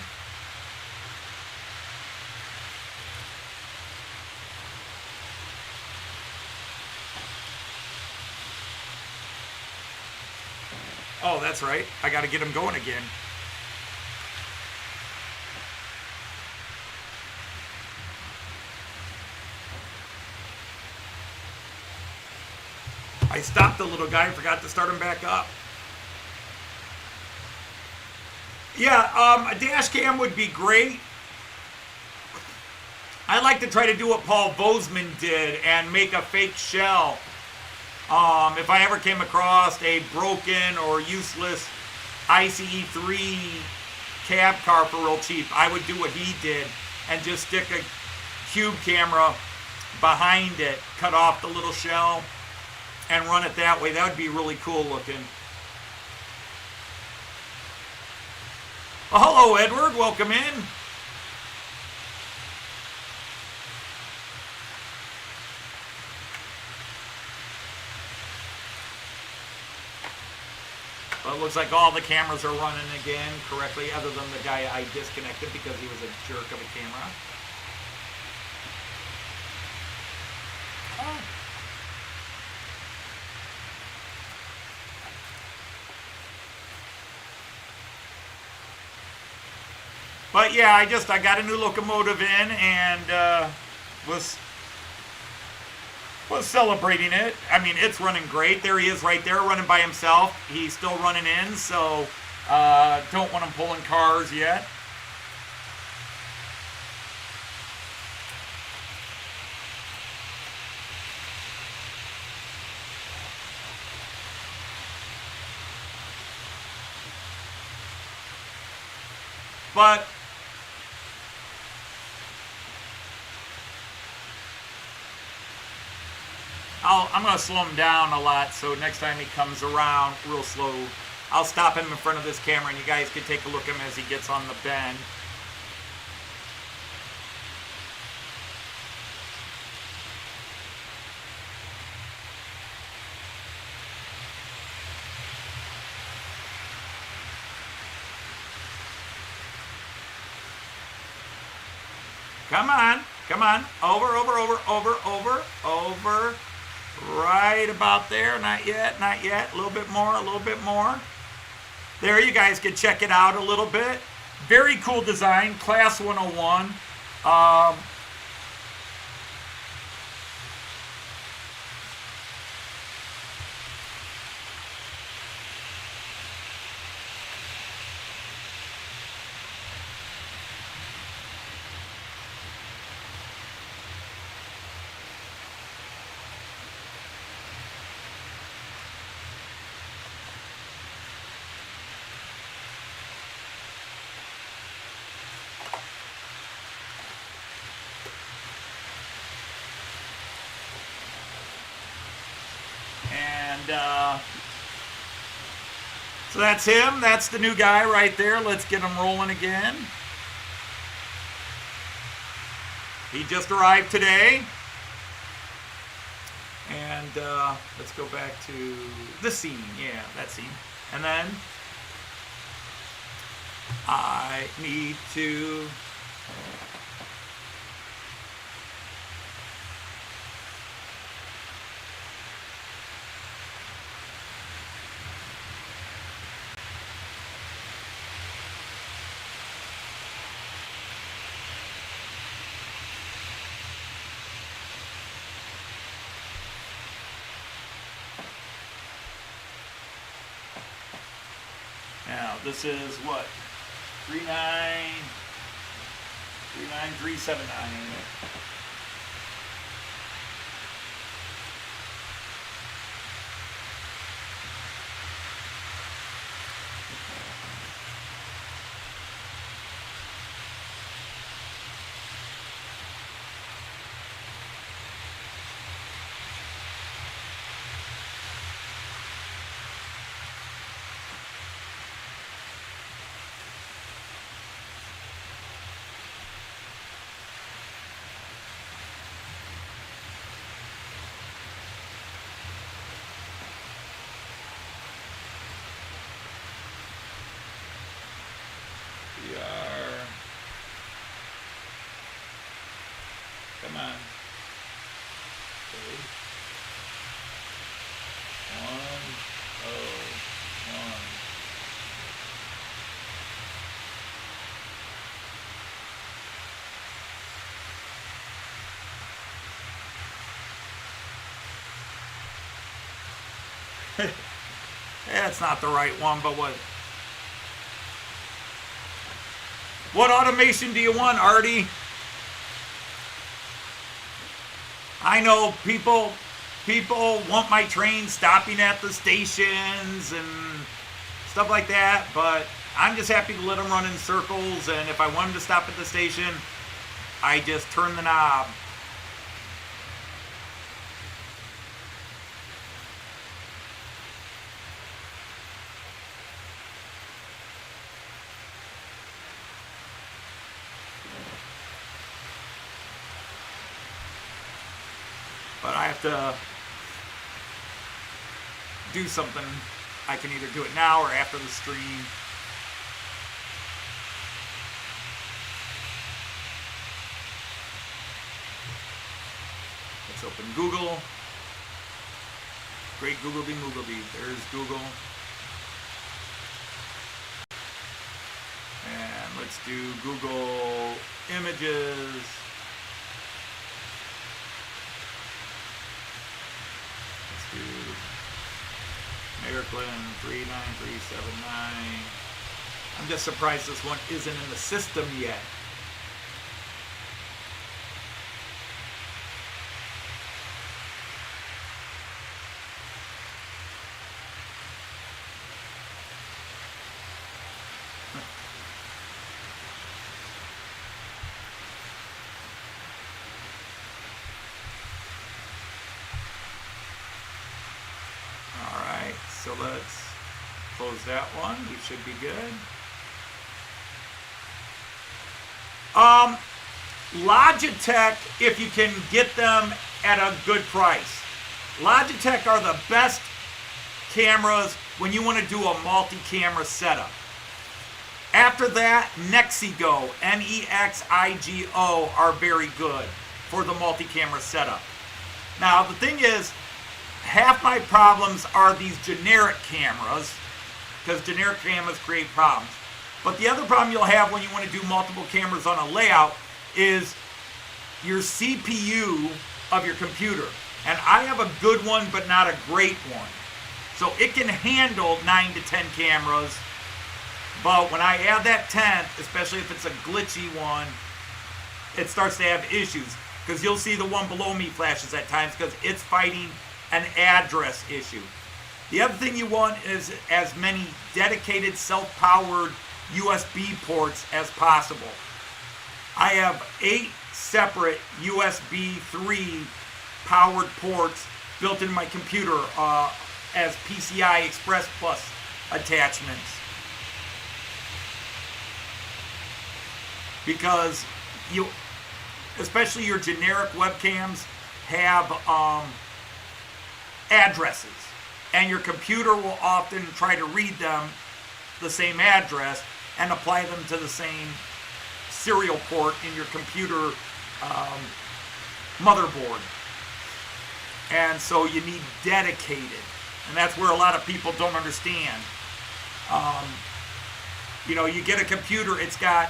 Speaker 1: oh, that's right. I got to get him going again. I stopped the little guy and forgot to start him back up. Yeah, a dash cam would be great. I like to try to do what Paul Bozeman did and make a fake shell. If I ever came across a broken or useless ICE3 cab car for real cheap, I would do what he did and just stick a cube camera behind it, cut off the little shell, and run it that way. That would be really cool looking. Well, hello, Edward. Welcome in. Well, it looks like all the cameras are running again correctly, other than the guy I disconnected because he was a jerk of a camera. Oh. But yeah, I got a new locomotive in and was celebrating it. I mean, it's running great. There he is right there running by himself. He's still running in, so don't want him pulling cars yet. But I'm going to slow him down a lot, so next time he comes around real slow, I'll stop him in front of this camera, and you guys can take a look at him as he gets on the bend. Come on, come on, over, over, over, over, over, over. Right about there. Not yet, not yet. A little bit more, a little bit more. There, you guys can check it out a little bit. Very cool design, Class 101. So that's him. That's the new guy right there. Let's get him rolling again. He just arrived today. And let's go back to the scene. Yeah, that scene. And then I need to... Now, this is what? 39379. CR. Come on. Okay. 101. That's not the right one, but what automation do you want, Artie? I know people want my train stopping at the stations and stuff like that, but I'm just happy to let them run in circles, and if I want them to stop at the station, I just turn the knob. But I have to do something. I can either do it now or after the stream. Let's open Google. Great Googledy-moogledy. There's Google. And let's do Google Images. Let's do Maryland 39379. I'm just surprised this one isn't in the system yet. So let's close that one. We should be good. Logitech, if you can get them at a good price. Logitech are the best cameras when you want to do a multi-camera setup. After that, Nexigo, Nexigo, are very good for the multi-camera setup. Now, the thing is, half my problems are these generic cameras, because generic cameras create problems. But the other problem you'll have when you want to do multiple cameras on a layout is your CPU of your computer. And I have a good one, but not a great one. So it can handle 9 to 10 cameras. But when I add that 10th, especially if it's a glitchy one, it starts to have issues. Because you'll see the one below me flashes at times because it's fighting an address issue. The other thing you want is as many dedicated self-powered USB ports as possible. I have 8 separate USB 3 powered ports built in my computer as PCI Express Plus attachments. Because especially your generic webcams have addresses, and your computer will often try to read them, the same address, and apply them to the same serial port in your computer motherboard. And so you need dedicated, and that's where a lot of people don't understand. You get a computer, it's got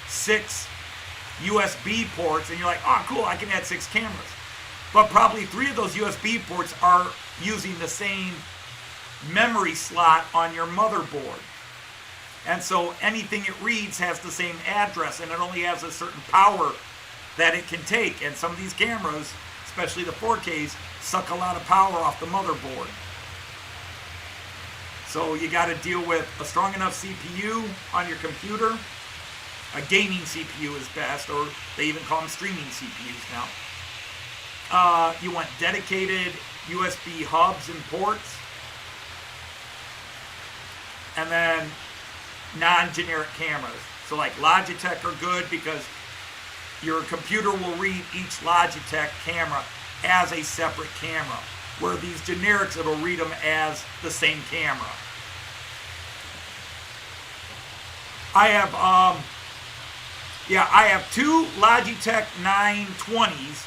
Speaker 1: 6 USB ports, and you're like, oh cool, I can add 6 cameras. But probably 3 of those USB ports are using the same memory slot on your motherboard. And so anything it reads has the same address, and it only has a certain power that it can take. And some of these cameras, especially the 4Ks, suck a lot of power off the motherboard. So you got to deal with a strong enough CPU on your computer. A gaming CPU is best, or they even call them streaming CPUs now. You want dedicated USB hubs and ports. And then non-generic cameras. So like Logitech are good because your computer will read each Logitech camera as a separate camera, where these generics, it'll read them as the same camera. I have, I have two Logitech 920s,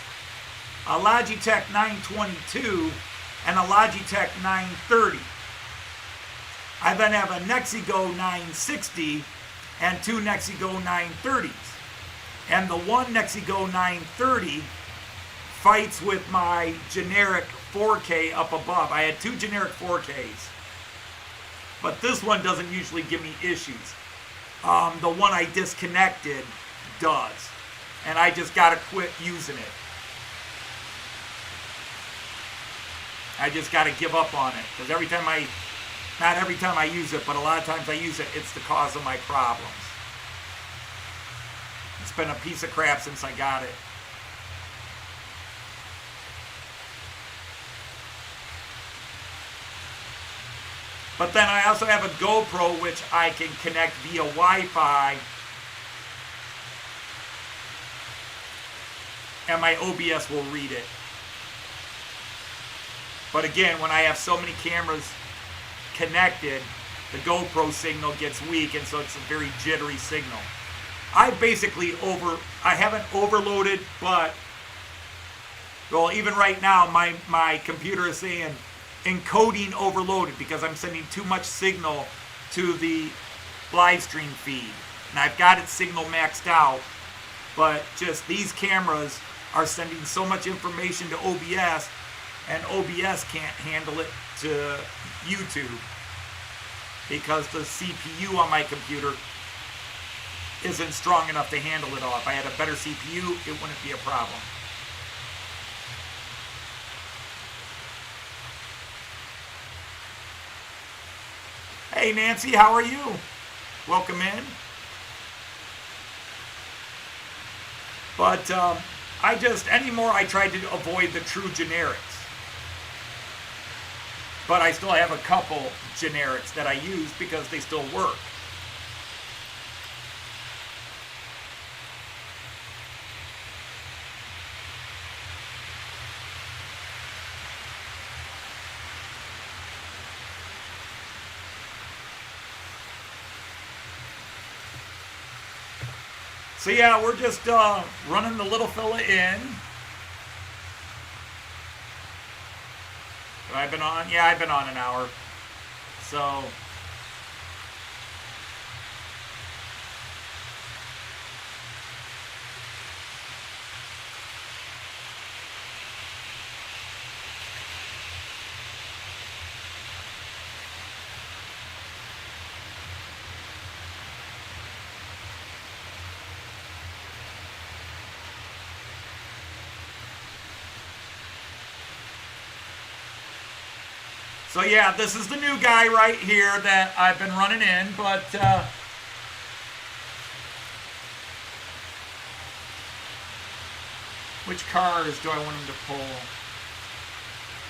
Speaker 1: a Logitech 922, and a Logitech 930. I then have a Nexigo 960 and two Nexigo 930s. And the one Nexigo 930 fights with my generic 4K up above. I had two generic 4Ks. But this one doesn't usually give me issues. The one I disconnected does. And I just got to quit using it. I just got to give up on it. Because not every time I use it, but a lot of times I use it, it's the cause of my problems. It's been a piece of crap since I got it. But then I also have a GoPro, which I can connect via Wi-Fi. And my OBS will read it. But again, when I have so many cameras connected, the GoPro signal gets weak, and so it's a very jittery signal. I haven't overloaded, but, well, even right now, my computer is saying encoding overloaded because I'm sending too much signal to the live stream feed. And I've got it signal maxed out, but just these cameras are sending so much information to OBS, and OBS can't handle it to YouTube because the CPU on my computer isn't strong enough to handle it all. If I had a better CPU, it wouldn't be a problem. Hey Nancy, how are you? Welcome in. But anymore I tried to avoid the true generics. But I still have a couple generics that I use because they still work. So yeah, we're just running the little fella in. Have I been on? Yeah, I've been on an hour. So yeah, this is the new guy right here that I've been running in, but which cars do I want him to pull?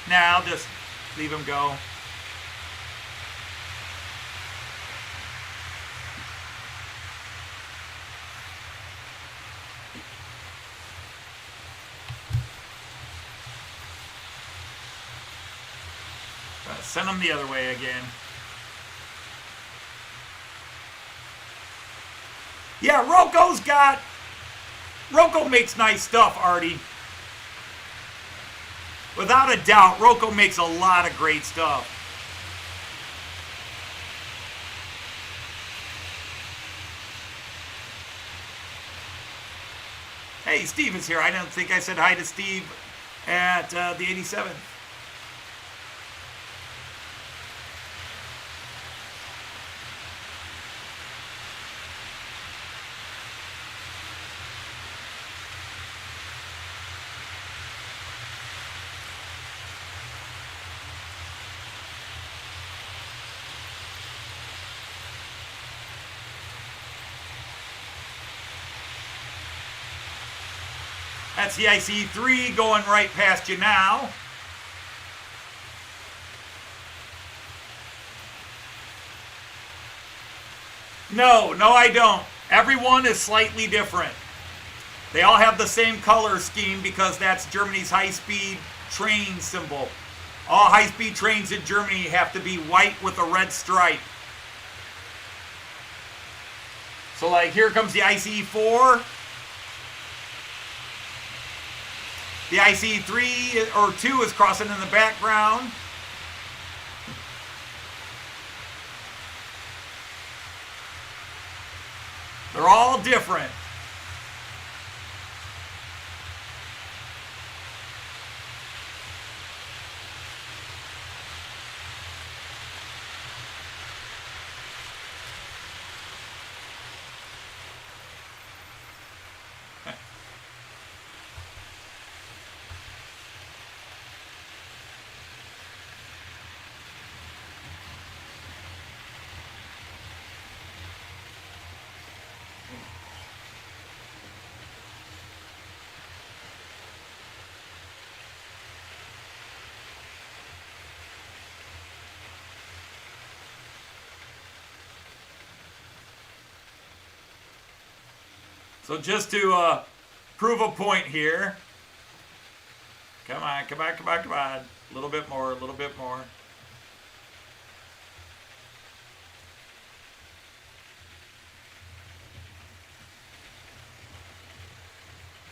Speaker 1: Now, I'll just leave him go. Send them the other way again. Yeah, Loco makes nice stuff, Artie. Without a doubt, Loco makes a lot of great stuff. Hey, Steve is here. I don't think I said hi to Steve at the 87. That's the IC3 going right past you now. No, I don't. Everyone is slightly different. They all have the same color scheme because that's Germany's high-speed train symbol. All high-speed trains in Germany have to be white with a red stripe. So like here comes the ICE4. The ICE3 or 2 is crossing in the background. They're all different. So just to prove a point here. Come on, come on, come on, come on. A little bit more, a little bit more.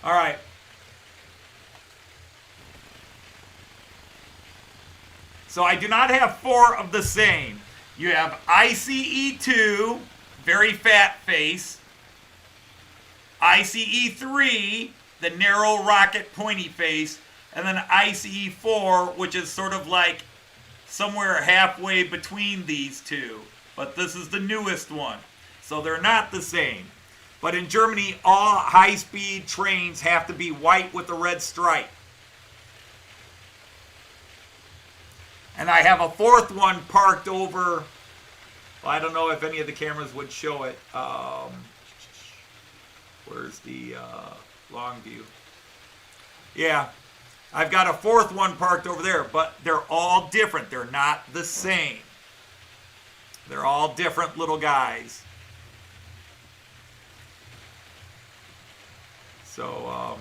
Speaker 1: All right. So I do not have 4 of the same. You have ICE2, very fat face. ICE3, the narrow rocket pointy face. And then ICE4, which is sort of like somewhere halfway between these two. But this is the newest one. So they're not the same. But in Germany, all high-speed trains have to be white with a red stripe. And I have a 4th one parked over, well, I don't know if any of the cameras would show it. Where's the long view? Yeah, I've got a 4th one parked over there, but they're all different. They're not the same. They're all different little guys. So,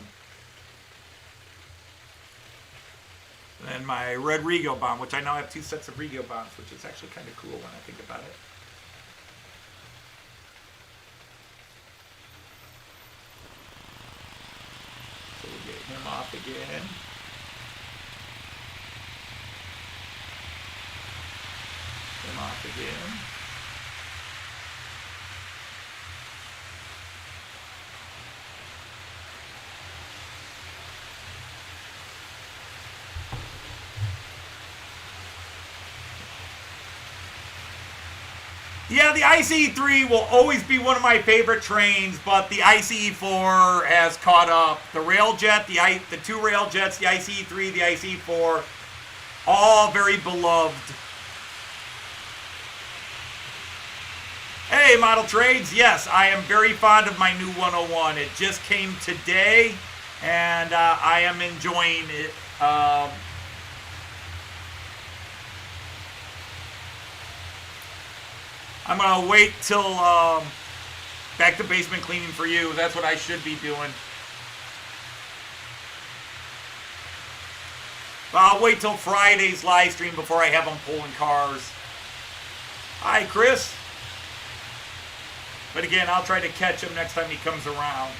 Speaker 1: then my red Rego bomb, which I now have 2 sets of Rego bombs, which is actually kind of cool when I think about it. So we'll get him off again. Him off again. Yeah, the ICE3 will always be one of my favorite trains, but the ICE4 has caught up. The railjet, the 2 railjets, the ICE3, the ICE4, all very beloved. Hey, Model Trades. Yes, I am very fond of my new 101. It just came today, and I am enjoying it. I'm going to wait till back to basement cleaning for you. That's what I should be doing. I'll wait till Friday's live stream before I have them pulling cars. Hi, Chris. But again, I'll try to catch him next time he comes around.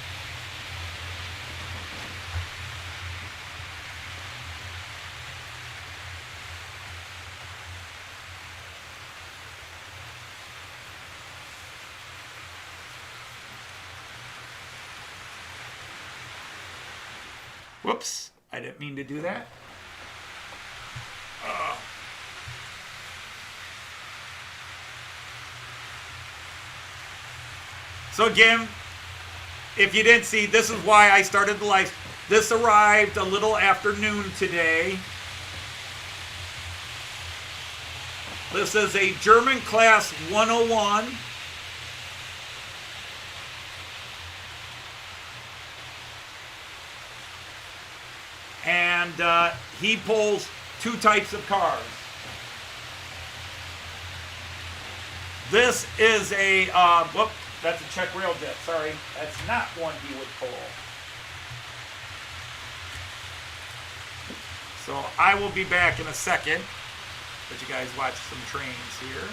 Speaker 1: Whoops, I didn't mean to do that. So again, if you didn't see, this is why I started the live. This arrived a little after noon today. This is a German class 101. And he pulls 2 types of cars. This is a, whoop, that's a Czech railjet, sorry. That's not one he would pull. So I will be back in a second. Let you guys watch some trains here.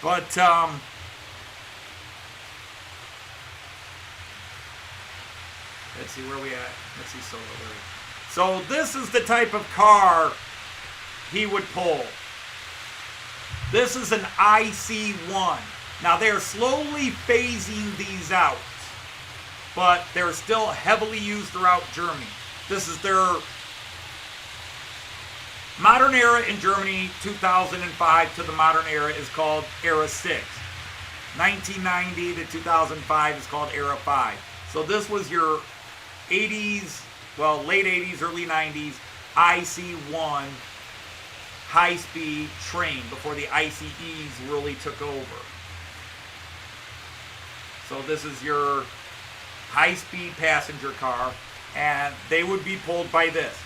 Speaker 1: But, let's see where we at. Let's see solo there. So this is the type of car he would pull. This is an IC1. Now they're slowly phasing these out, but they're still heavily used throughout Germany. This is their modern era in Germany, 2005 to the modern era is called Era 6. 1990 to 2005 is called Era 5. So this was your 80s, well, late 80s, early 90s, IC1 high-speed train before the ICEs really took over. So this is your high-speed passenger car, and they would be pulled by this.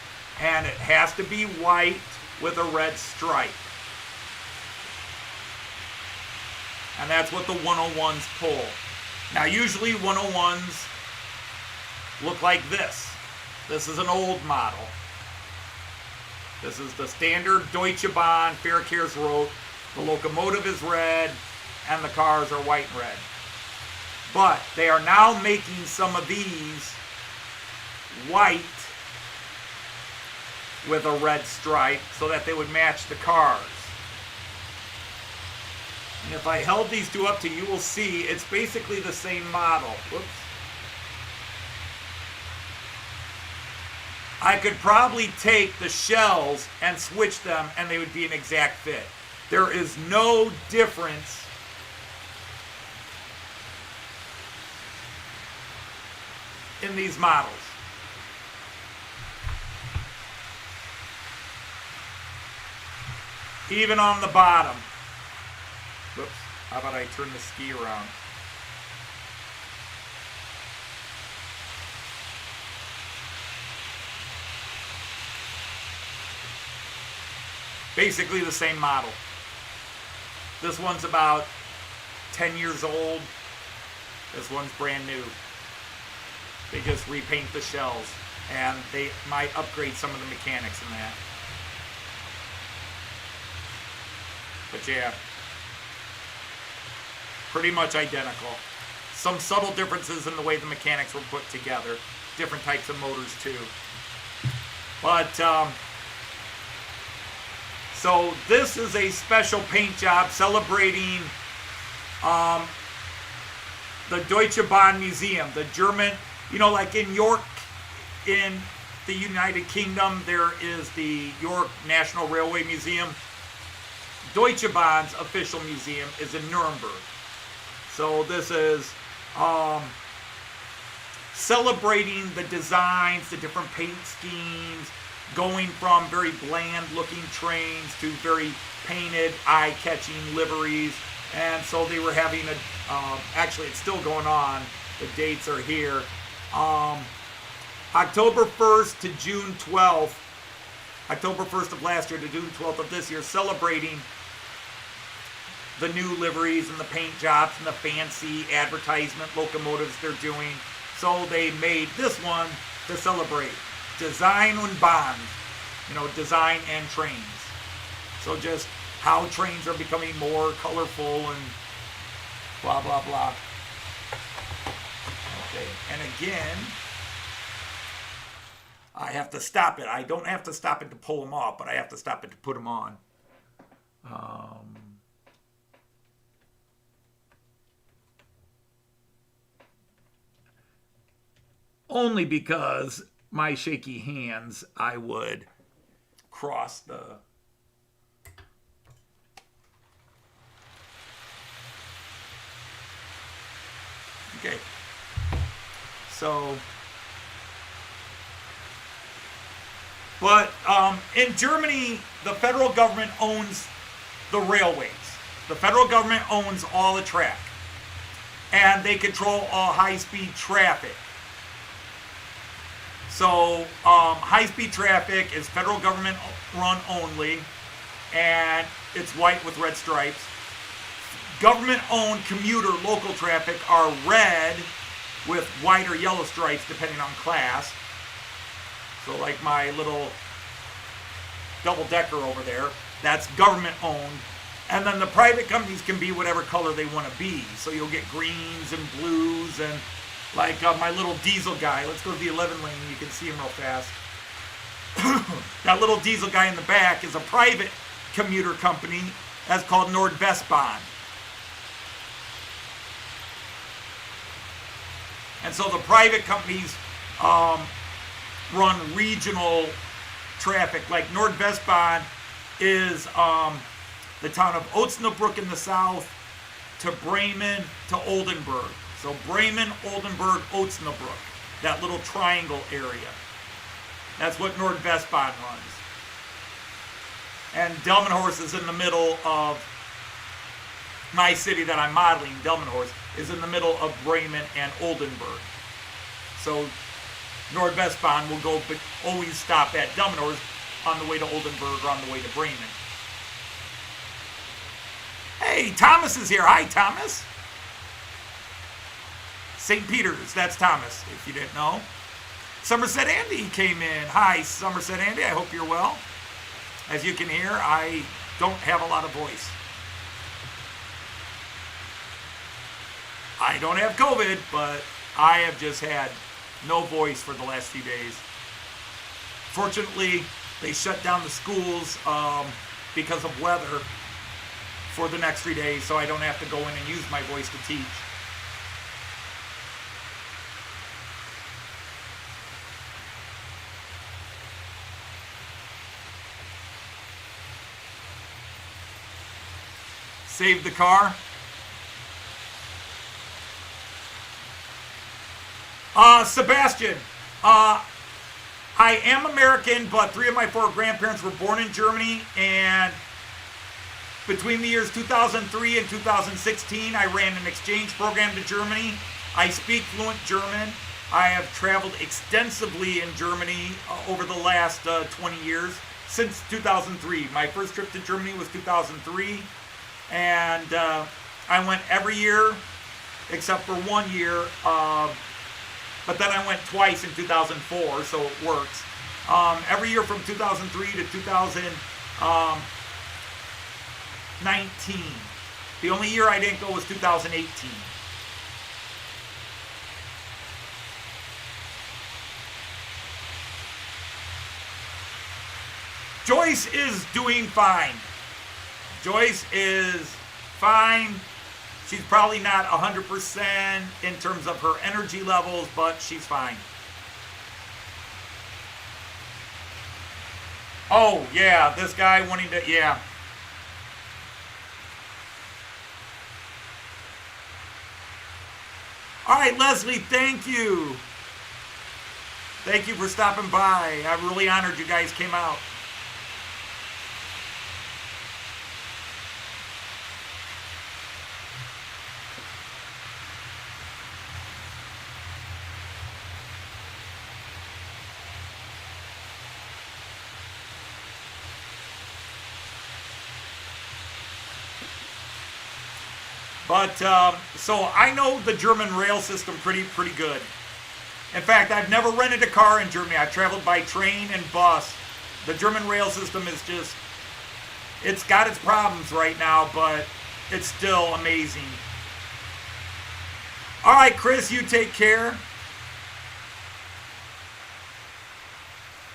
Speaker 1: And it has to be white with a red stripe. And that's what the 101s pull. Now usually 101s look like this. This is an old model. This is the standard Deutsche Bahn Verkehrsrot. The locomotive is red and the cars are white and red. But they are now making some of these white with a red stripe so that they would match the cars. And if I held these two up to you, will see it's basically the same model. Whoops. I could probably take the shells and switch them and they would be an exact fit. There is no difference in these models. Even on the bottom. Whoops. How about I turn the ski around? Basically the same model. This one's about 10 years old. This one's brand new. They just repaint the shells and they might upgrade some of the mechanics in that. But yeah, pretty much identical. Some subtle differences in the way the mechanics were put together. Different types of motors too. But, so this is a special paint job celebrating the Deutsche Bahn Museum, the German, you know, like in York, in the United Kingdom, there is the York National Railway Museum. Deutsche Bahn's official museum is in Nuremberg. So this is celebrating the designs, the different paint schemes, going from very bland looking trains to very painted, eye-catching liveries. And so they were having a, actually it's still going on, the dates are here. October 1st to June 12th, October 1st of last year to June 12th of this year, celebrating the new liveries and the paint jobs and the fancy advertisement locomotives they're doing. So they made this one to celebrate Design und Bahn, you know, design and trains. So just how trains are becoming more colorful and blah, blah, blah. Okay, and again, I have to stop it. I don't have to stop it to pull them off, but I have to stop it to put them on. Only because my shaky hands, I would cross the... Okay. So But in Germany, the federal government owns the railways. The federal government owns all the track. And they control all high-speed traffic. So high-speed traffic is federal government run only, and it's white with red stripes. Government-owned commuter local traffic are red with white or yellow stripes depending on class. So like my little double-decker over there, that's government-owned. And then the private companies can be whatever color they want to be. So you'll get greens and blues and like my little diesel guy. Let's go to the 11 lane. You can see him real fast. That little diesel guy in the back is a private commuter company that's called Nordwestbahn. And so the private companies run regional traffic. Like Nordwestbahn is the town of Osnabrück in the south to Bremen to Oldenburg. So Bremen, Oldenburg, Osnabrück, that little triangle area. That's what Nordwestbahn runs. And Delmenhorst is in the middle of my city that I'm modeling. Delmenhorst is in the middle of Bremen and Oldenburg. So Nordwestbahn will go, but always stop at Delmenhorst on the way to Oldenburg or on the way to Bremen. Hey, Thomas is here. Hi, Thomas. St. Peter's, that's Thomas, if you didn't know. Somerset Andy came in. Hi, Somerset Andy. I hope you're well. As you can hear, I don't have a lot of voice. I don't have COVID, but I have just had no voice for the last few days. Fortunately, they shut down the schools because of weather for the next 3 days, so I don't have to go in and use my voice to teach. Save the car. Sebastian, I am American, but 3 of my 4 grandparents were born in Germany, and between the years 2003 and 2016, I ran an exchange program to Germany. I speak fluent German. I have traveled extensively in Germany over the last 20 years, since 2003. My first trip to Germany was 2003, and I went every year except for 1 year, but then I went twice in 2004, so it works. Every year from 2003 to 2019. The only year I didn't go was 2018. Joyce is doing fine. Joyce is fine. She's probably not 100% in terms of her energy levels, but she's fine. Oh, yeah, this guy wanting to, yeah. All right, Leslie, thank you. Thank you for stopping by. I'm really honored you guys came out. But, so I know the German rail system pretty good. In fact, I've never rented a car in Germany. I've traveled by train and bus. The German rail system is just, it's got its problems right now, but it's still amazing. All right, Chris, you take care.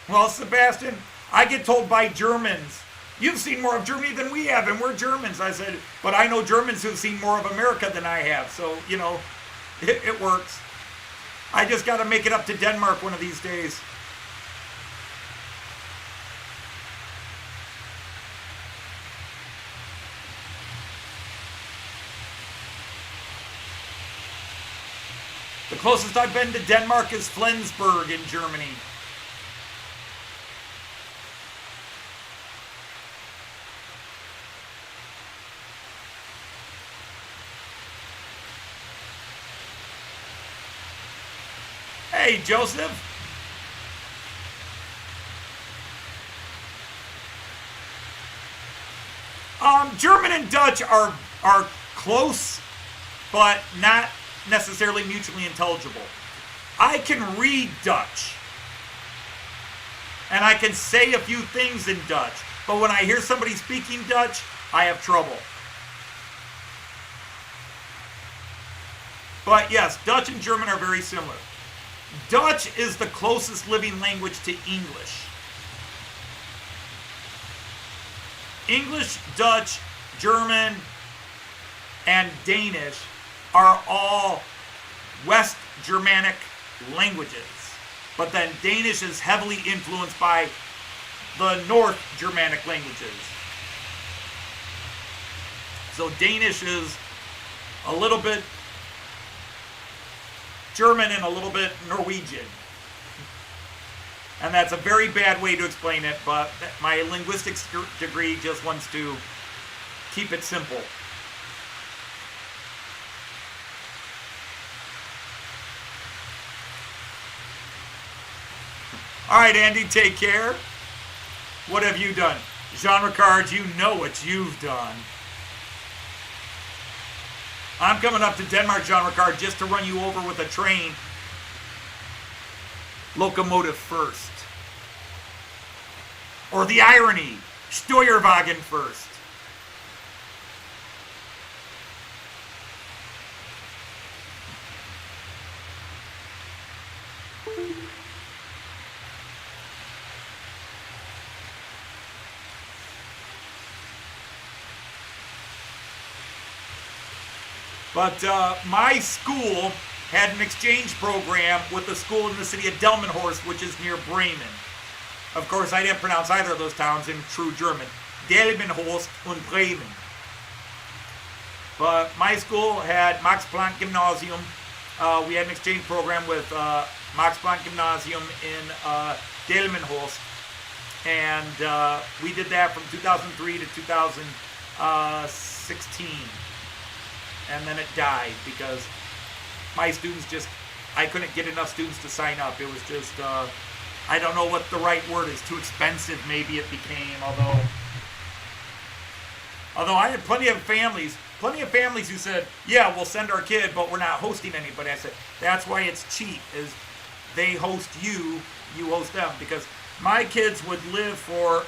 Speaker 1: Well, Sebastian, I get told by Germans, you've seen more of Germany than we have, and we're Germans. I said, but I know Germans who've seen more of America than I have. So, you know, it works. I just got to make it up to Denmark one of these days. The closest I've been to Denmark is Flensburg in Germany. Hey, Joseph. German and Dutch are close, but not necessarily mutually intelligible. I can read Dutch, and I can say a few things in Dutch, but when I hear somebody speaking Dutch, I have trouble. But yes, Dutch and German are very similar. Dutch is the closest living language to English. English, Dutch, German, and Danish are all West Germanic languages. But then Danish is heavily influenced by the North Germanic languages. So Danish is a little bit German and a little bit Norwegian. And that's a very bad way to explain it, but my linguistics degree just wants to keep it simple. All right, Andy, take care. What have you done? Genre cards, you know what you've done. I'm coming up to Denmark, genre card, just to run you over with a train. Locomotive first. Or the irony, Steuerwagen first. But my school had an exchange program with a school in the city of Delmenhorst, which is near Bremen. Of course, I didn't pronounce either of those towns in true German. Delmenhorst und Bremen. But my school had Max Planck Gymnasium. We had an exchange program with Max Planck Gymnasium in Delmenhorst. And we did that from 2003 to 2016. And then it died because my students I couldn't get enough students to sign up. It was just, I don't know what the right word is, too expensive maybe it became, although I had plenty of families who said, yeah, we'll send our kid, but we're not hosting anybody. I said, that's why it's cheap, is they host you, you host them, because my kids would live for,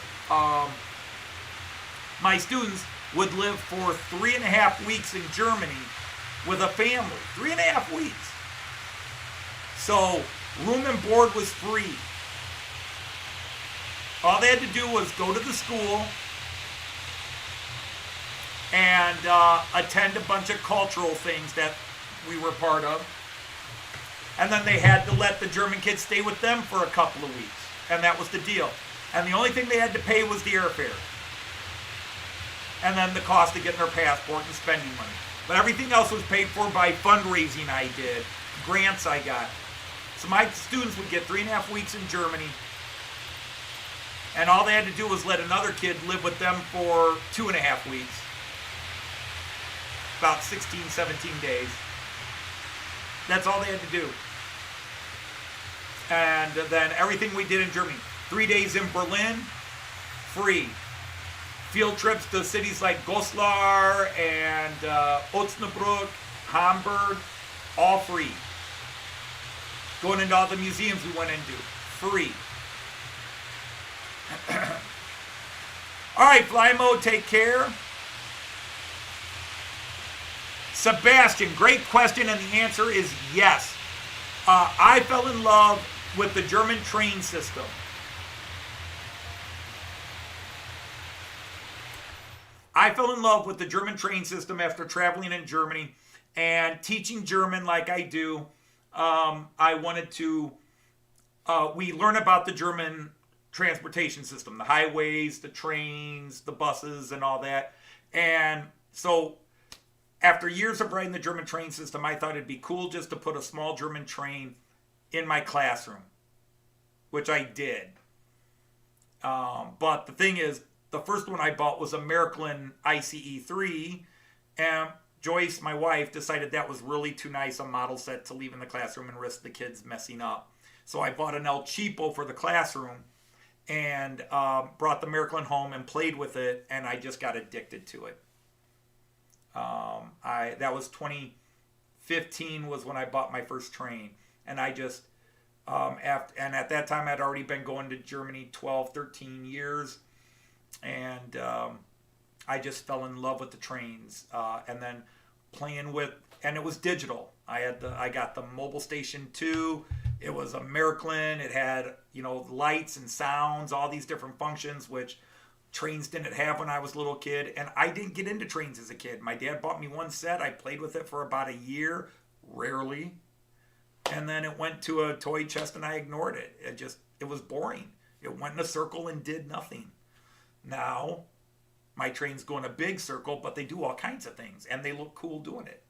Speaker 1: my students would live for 3.5 weeks in Germany with a family. 3.5 weeks. So room and board was free. All they had to do was go to the school and attend a bunch of cultural things that we were part of. And then they had to let the German kids stay with them for a couple of weeks. And that was the deal. And the only thing they had to pay was the airfare. And then the cost of getting their passport and spending money. But everything else was paid for by fundraising I did, grants I got. So my students would get 3.5 weeks in Germany, and all they had to do was let another kid live with them for 2.5 weeks. About 16, 17 days. That's all they had to do. And then everything we did in Germany. 3 days in Berlin, free. Field trips to cities like Goslar and Osnabrück, Hamburg, all free. Going into all the museums we went into, free. All right, Fly Mode, take care. Sebastian, great question, and the answer is yes. I fell in love with the German train system. I fell in love with the German train system after traveling in Germany and teaching German like I do. I wanted to, we learn about the German transportation system, the highways, the trains, the buses, and all that. And so after years of riding the German train system, I thought it'd be cool just to put a small German train in my classroom, which I did. But the thing is, the first one I bought was a Märklin ICE 3, Joyce, my wife, decided that was really too nice a model set to leave in the classroom and risk the kids messing up. So I bought an El Cheapo for the classroom and brought the Miracle home and played with it, and I just got addicted to it. That was 2015 was when I bought my first train, and I just and at that time I'd already been going to Germany 12, 13 years, and I just fell in love with the trains, and then playing with, and it was digital. I got the mobile station 2. It was a Miracle. It had, lights and sounds, all these different functions, which trains didn't have when I was a little kid. And I didn't get into trains as a kid. My dad bought me one set. I played with it for about a year, rarely. And then it went to a toy chest and I ignored it. It was boring. It went in a circle and did nothing. Now, my trains go in a big circle, but they do all kinds of things, and they look cool doing it.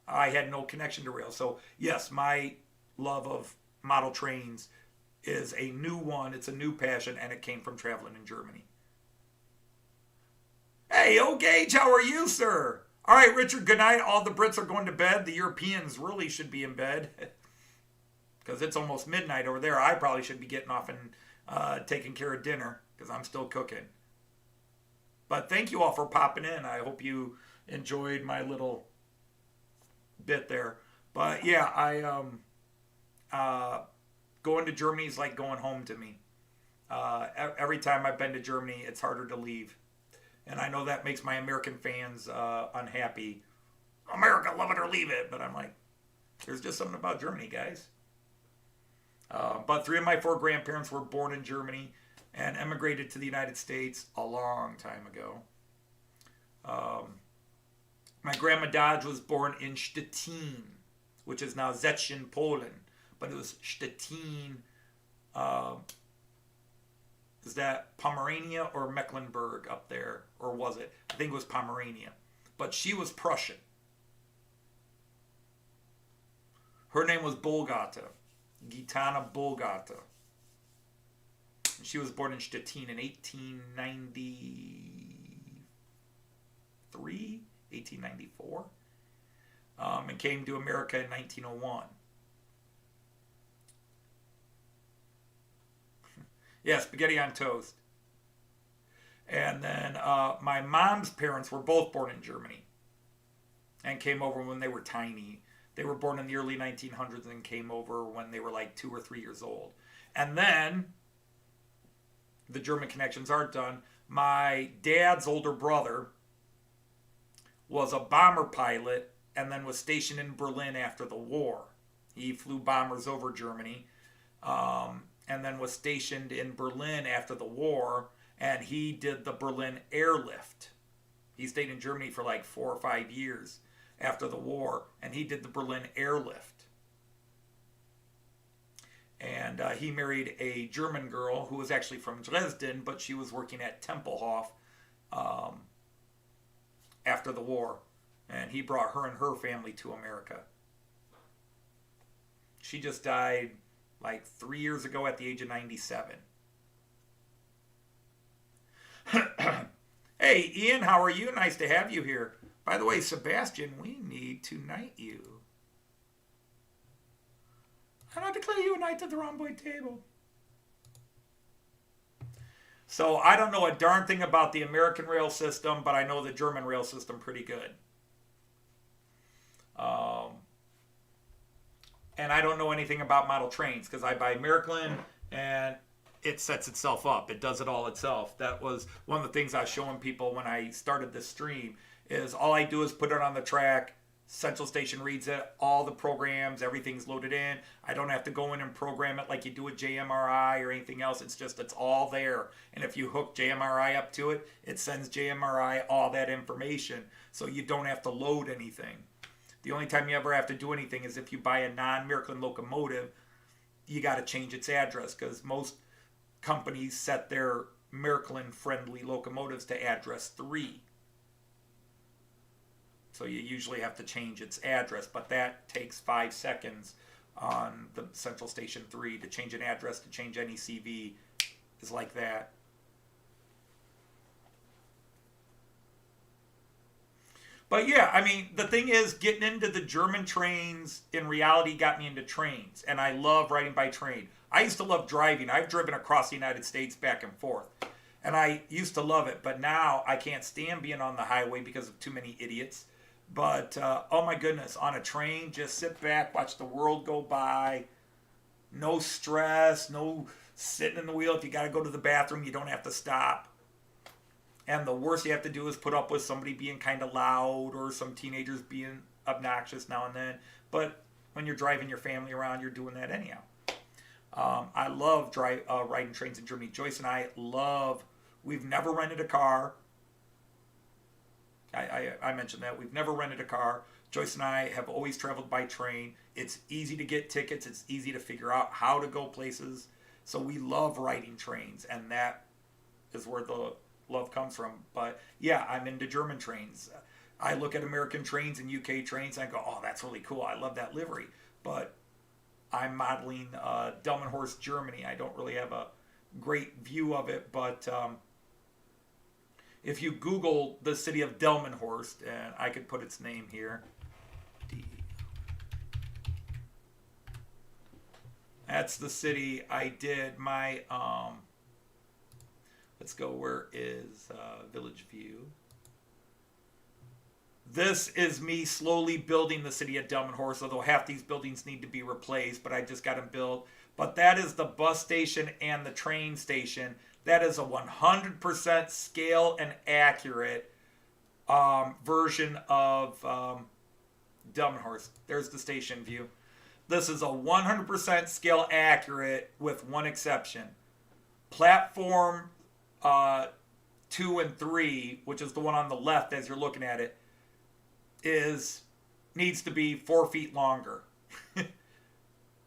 Speaker 1: I had no connection to rails. So, yes, my love of model trains is a new one. It's a new passion, and it came from traveling in Germany. Hey, Gage, how are you, sir? All right, Richard, good night. All the Brits are going to bed. The Europeans really should be in bed because it's almost midnight over there. I probably should be getting off and taking care of dinner because I'm still cooking. But thank you all for popping in. I hope you enjoyed my little bit there. But yeah, going to Germany is like going home to me. Every time I've been to Germany, it's harder to leave. And I know that makes my American fans unhappy. America, love it or leave it. But I'm like, there's just something about Germany, guys. But 3 of my 4 grandparents were born in Germany and emigrated to the United States a long time ago. My grandma Dodge was born in Stettin, which is now Szczecin, Poland. But it was Stettin. Is that Pomerania or Mecklenburg up there? Or was it? I think it was Pomerania. But she was Prussian. Her name was Bulgata. Gitana Bulgata. She was born in Stettin in 1894, and came to America in 1901. Yeah, spaghetti on toast. And then my mom's parents were both born in Germany and came over when they were tiny. They were born in the early 1900s and came over when they were like 2 or 3 years old. And then the German connections aren't done. My dad's older brother was a bomber pilot and then was stationed in Berlin after the war. He flew bombers over Germany and then was stationed in Berlin after the war, and he did the Berlin airlift. He stayed in Germany for like 4 or 5 years after the war, and he did the Berlin airlift. And he married a German girl who was actually from Dresden, but she was working at Tempelhof after the war. And he brought her and her family to America. She just died like 3 years ago at the age of 97. Hey, Ian, how are you? Nice to have you here. By the way, Sebastian, we need to knight you. And I declare you a knight to the rhomboid table. So I don't know a darn thing about the American rail system, but I know the German rail system pretty good. And I don't know anything about model trains because I buy Miracle and it sets itself up. It does it all itself. That was one of the things I was showing people when I started this stream is all I do is put it on the track. Central Station reads it, all the programs, everything's loaded in. I don't have to go in and program it like you do with JMRI or anything else. It's all there. And if you hook JMRI up to it, it sends JMRI all that information. So you don't have to load anything. The only time you ever have to do anything is if you buy a non-Miracle locomotive, you got to change its address because most companies set their Miracle-friendly locomotives to address 3. So you usually have to change its address, but that takes 5 seconds on the Central Station 3 to change an address, to change any CV is like that. But yeah, I mean, the thing is, getting into the German trains in reality got me into trains, and I love riding by train. I used to love driving. I've driven across the United States back and forth, and I used to love it. But now I can't stand being on the highway because of too many idiots. But oh my goodness, on a train, just sit back, watch the world go by. No stress, no sitting in the wheel. If you got to go to the bathroom, you don't have to stop. And the worst you have to do is put up with somebody being kind of loud or some teenagers being obnoxious now and then. But when you're driving your family around, you're doing that anyhow. I love riding trains in Germany. Joyce and I love, we've never rented a car. I mentioned that. We've never rented a car. Joyce and I have always traveled by train. It's easy to get tickets. It's easy to figure out how to go places. So we love riding trains, and that is where the love comes from. But yeah, I'm into German trains. I look at American trains and UK trains, and I go, oh, that's really cool. I love that livery. But I'm modeling Delmenhorst, Germany. I don't really have a great view of it, but if you Google the city of Delmenhorst, and I could put its name here, that's the city I did my, let's go, where is Village View? This is me slowly building the city of Delmenhorst, although half these buildings need to be replaced, but I just got them built. But that is the bus station and the train station. That is a 100% scale and accurate version of Delmenhorst. There's the station view. This is a 100% scale accurate with one exception. Platform 2 and 3, which is the one on the left as you're looking at it, needs to be 4 feet longer.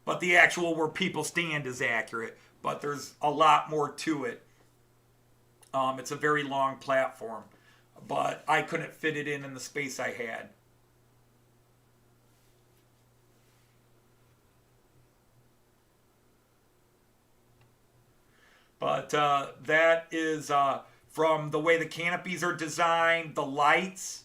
Speaker 1: But the actual where people stand is accurate. But there's a lot more to it. It's a very long platform. But I couldn't fit it in the space I had. But that is from the way the canopies are designed, the lights.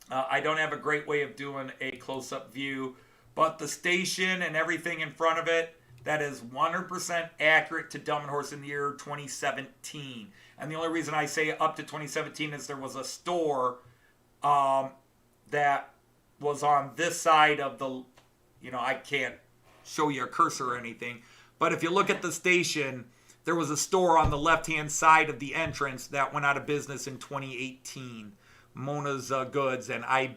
Speaker 1: I don't have a great way of doing a close-up view, but the station and everything in front of it, that is 100% accurate to Delmenhorst in the year 2017. And the only reason I say up to 2017 is there was a store that was on this side of the, I can't show you a cursor or anything, but if you look at the station, there was a store on the left-hand side of the entrance that went out of business in 2018, Mona's Goods, and I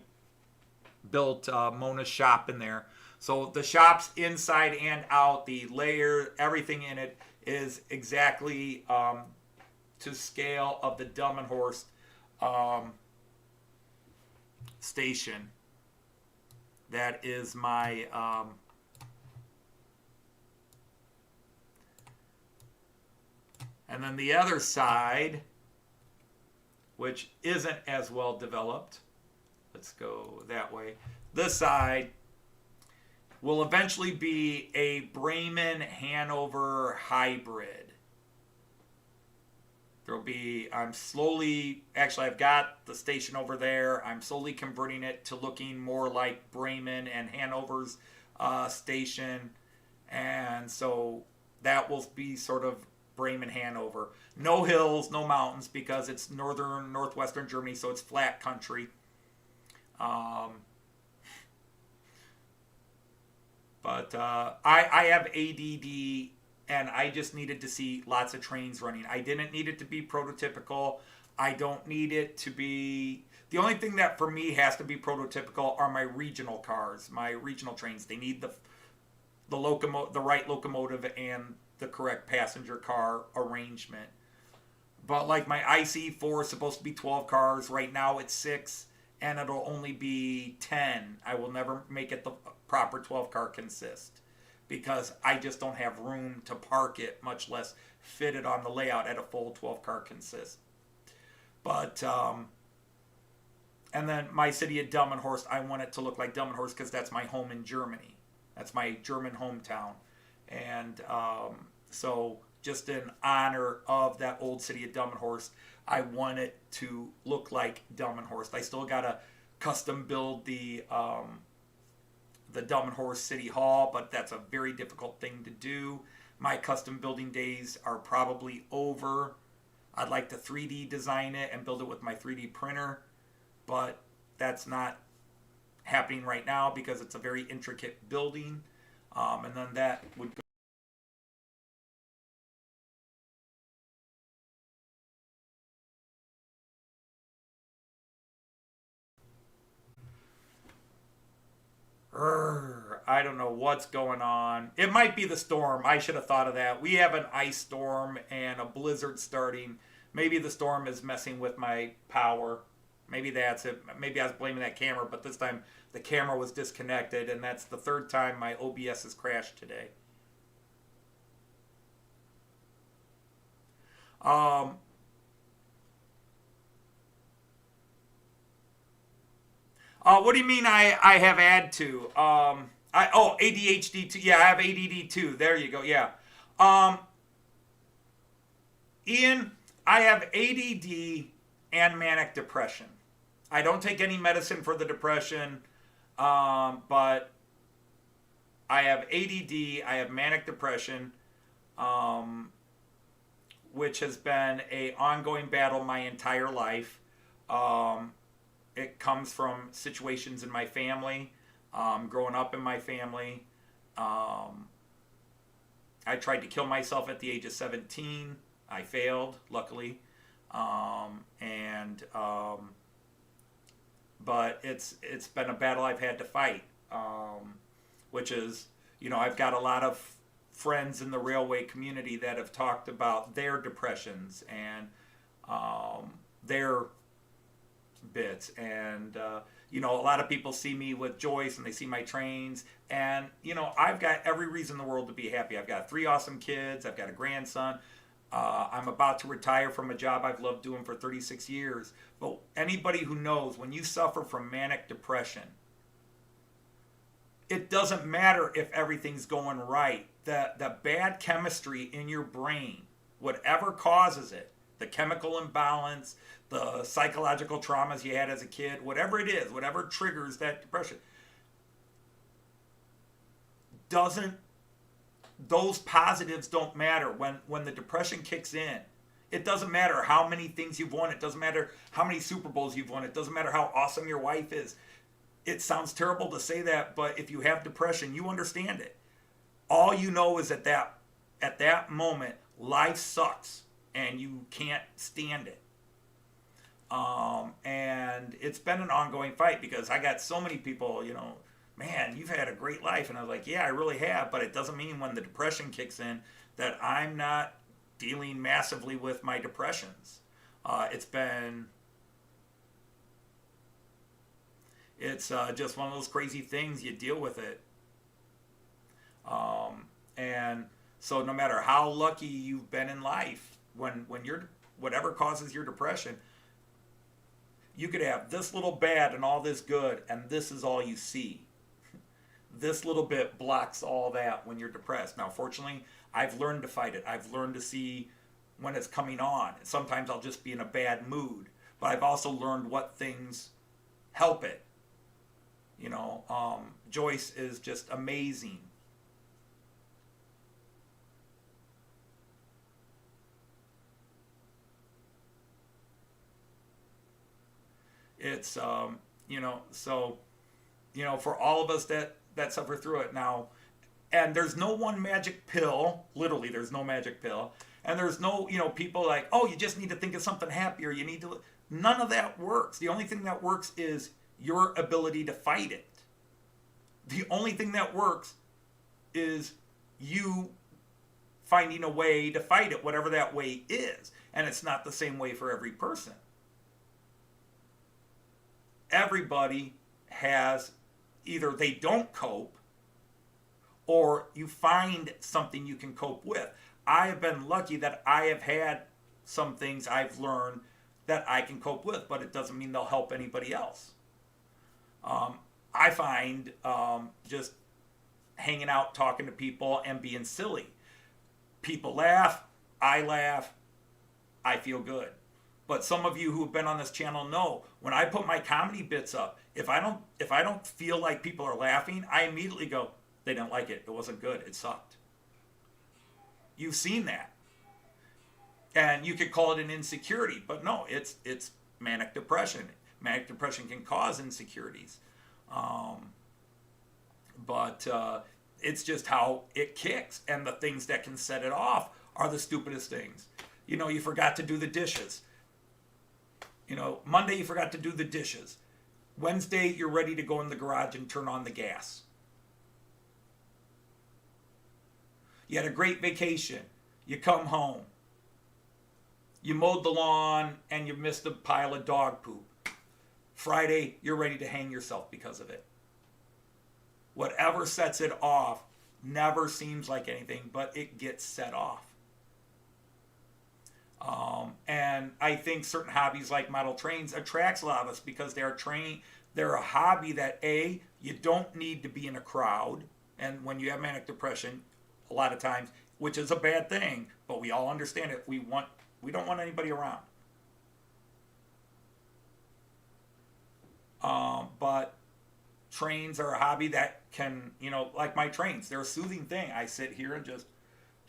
Speaker 1: built Mona's shop in there. So the shop's inside and out, the layer, everything in it is exactly to scale of the Delmenhorst station. That is my and then the other side, which isn't as well developed, let's go that way. This side will eventually be a Bremen-Hanover hybrid. There'll be, I've got the station over there. I'm slowly converting it to looking more like Bremen and Hanover's station. And so that will be sort of Bremen, Hanover. No hills, no mountains, because it's northwestern Germany, so it's flat country. But I have ADD, and I just needed to see lots of trains running. I didn't need it to be prototypical. I don't need it to be... The only thing that for me has to be prototypical are my regional cars, my regional trains. They need the right locomotive and the correct passenger car arrangement. But like my IC4 is supposed to be 12 cars. Right now it's 6, and it'll only be 10. I will never make it the proper 12 car consist, because I just don't have room to park it, much less fit it on the layout at a full 12 car consist. But and then my city of Delmenhorst, I want it to look like Delmenhorst because that's my home in Germany. That's my German hometown. And so just in honor of that old city of Delmenhorst, I want it to look like Delmenhorst. I still gotta custom build the Delmenhorst City Hall, but that's a very difficult thing to do. My custom building days are probably over. I'd like to 3D design it and build it with my 3D printer, but that's not happening right now because it's a very intricate building. And then that would go. I don't know what's going on. It might be the storm. I should have thought of that. We have an ice storm and a blizzard starting. Maybe the storm is messing with my power. Maybe that's it. Maybe I was blaming that camera, but this time the camera was disconnected, and that's the third time my OBS has crashed today. Um, what do you mean I have add to? ADHD too. Yeah, I have ADD too. There you go. Yeah. Um, Ian, I have ADD and manic depression. I don't take any medicine for the depression, but I have ADD. I have manic depression, um, which has been a ongoing battle my entire life. Um, it comes from situations in my family, growing up in my family. Um, I tried to kill myself at the age of 17. I failed, luckily. And But it's been a battle I've had to fight, which is, I've got a lot of friends in the railway community that have talked about their depressions and their bits. And, a lot of people see me with Joyce and they see my trains. And, I've got every reason in the world to be happy. I've got 3 awesome kids. I've got a grandson. I'm about to retire from a job I've loved doing for 36 years. But anybody who knows, when you suffer from manic depression, it doesn't matter if everything's going right. The bad chemistry in your brain, whatever causes it, the chemical imbalance, the psychological traumas you had as a kid, whatever it is, whatever triggers that depression, doesn't those positives don't matter when the depression kicks in. It doesn't matter how many things you've won. It doesn't matter how many Super Bowls you've won. It doesn't matter how awesome your wife is. It sounds terrible to say that, but if you have depression, you understand it. All you know is at that moment, life sucks and you can't stand it. And it's been an ongoing fight because I got so many people, man, you've had a great life. And I was like, yeah, I really have. But it doesn't mean when the depression kicks in that I'm not dealing massively with my depressions. It's just one of those crazy things. You deal with it. And so no matter how lucky you've been in life, when you're, whatever causes your depression, you could have this little bad and all this good, and this is all you see. This little bit blocks all that when you're depressed. Now, fortunately, I've learned to fight it. I've learned to see when it's coming on. Sometimes I'll just be in a bad mood, but I've also learned what things help it. Joyce is just amazing. It's for all of us that suffer through it now. And there's no one magic pill. Literally, there's no magic pill. And there's no, people like, oh, you just need to think of something happier. You need to. None of that works. The only thing that works is your ability to fight it. The only thing that works is you finding a way to fight it, whatever that way is. And it's not the same way for every person. Everybody has, either they don't cope or you find something you can cope with. I have been lucky that I have had some things I've learned that I can cope with, but it doesn't mean they'll help anybody else. I find just hanging out, talking to people, and being silly. People laugh, I feel good. But some of you who have been on this channel know when I put my comedy bits up, if I don't feel like people are laughing, I immediately go, they didn't like it. It wasn't good. It sucked. You've seen that. And you could call it an insecurity, but no, it's manic depression. Manic depression can cause insecurities. But it's just how it kicks. And the things that can set it off are the stupidest things. You forgot to do the dishes. Monday you forgot to do the dishes. Wednesday you're ready to go in the garage and turn on the gas. You had a great vacation. You come home. You mowed the lawn and you missed a pile of dog poop. Friday, you're ready to hang yourself because of it. Whatever sets it off never seems like anything, but it gets set off. And I think certain hobbies like model trains attracts a lot of us because they're a hobby that you don't need to be in a crowd. And when you have manic depression, a lot of times, which is a bad thing, but we all understand it, we don't want anybody around. But trains are a hobby that can, like my trains, they're a soothing thing. I sit here and just,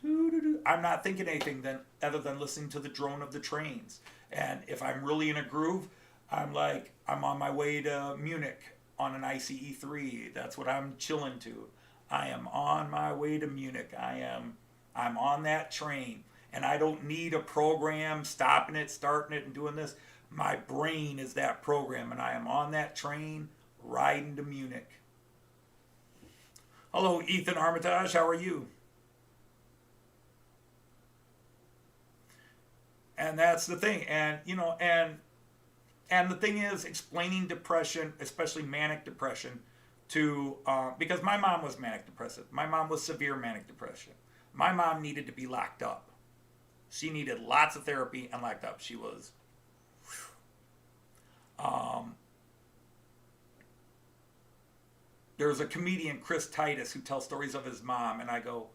Speaker 1: I'm not thinking anything other than listening to the drone of the trains. And if I'm really in a groove, I'm on my way to Munich on an ICE 3. That's what I'm chilling to. I am on my way to Munich. I'm on that train. And I don't need a program stopping it, starting it, and doing this. My brain is that program, and I am on that train riding to Munich. Hello, Ethan Armitage. How are you? And that's the thing. And, and the thing is explaining depression, especially manic depression, to, because my mom was manic depressive. My mom was severe manic depression. My mom needed to be locked up. She needed lots of therapy and locked up. She was, there's a comedian, Chris Titus, who tells stories of his mom, and I go,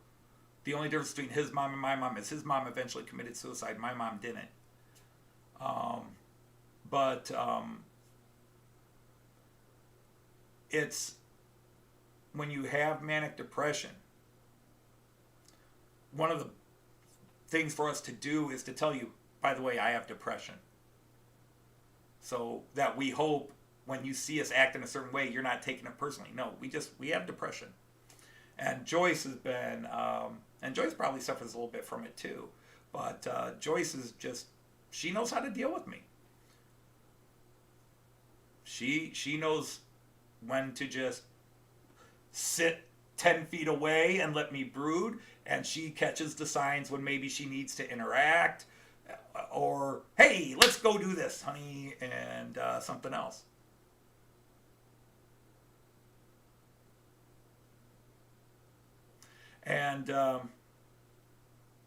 Speaker 1: the only difference between his mom and my mom is his mom eventually committed suicide. My mom didn't. But it's when you have manic depression, one of the things for us to do is to tell you, by the way, I have depression. So that we hope when you see us act in a certain way, you're not taking it personally. No, we have depression. And Joyce has been, and Joyce probably suffers a little bit from it too, but Joyce is just, she knows how to deal with me. She knows when to just sit 10 feet away and let me brood, and she catches the signs when maybe she needs to interact, or, hey, let's go do this, honey, and something else. And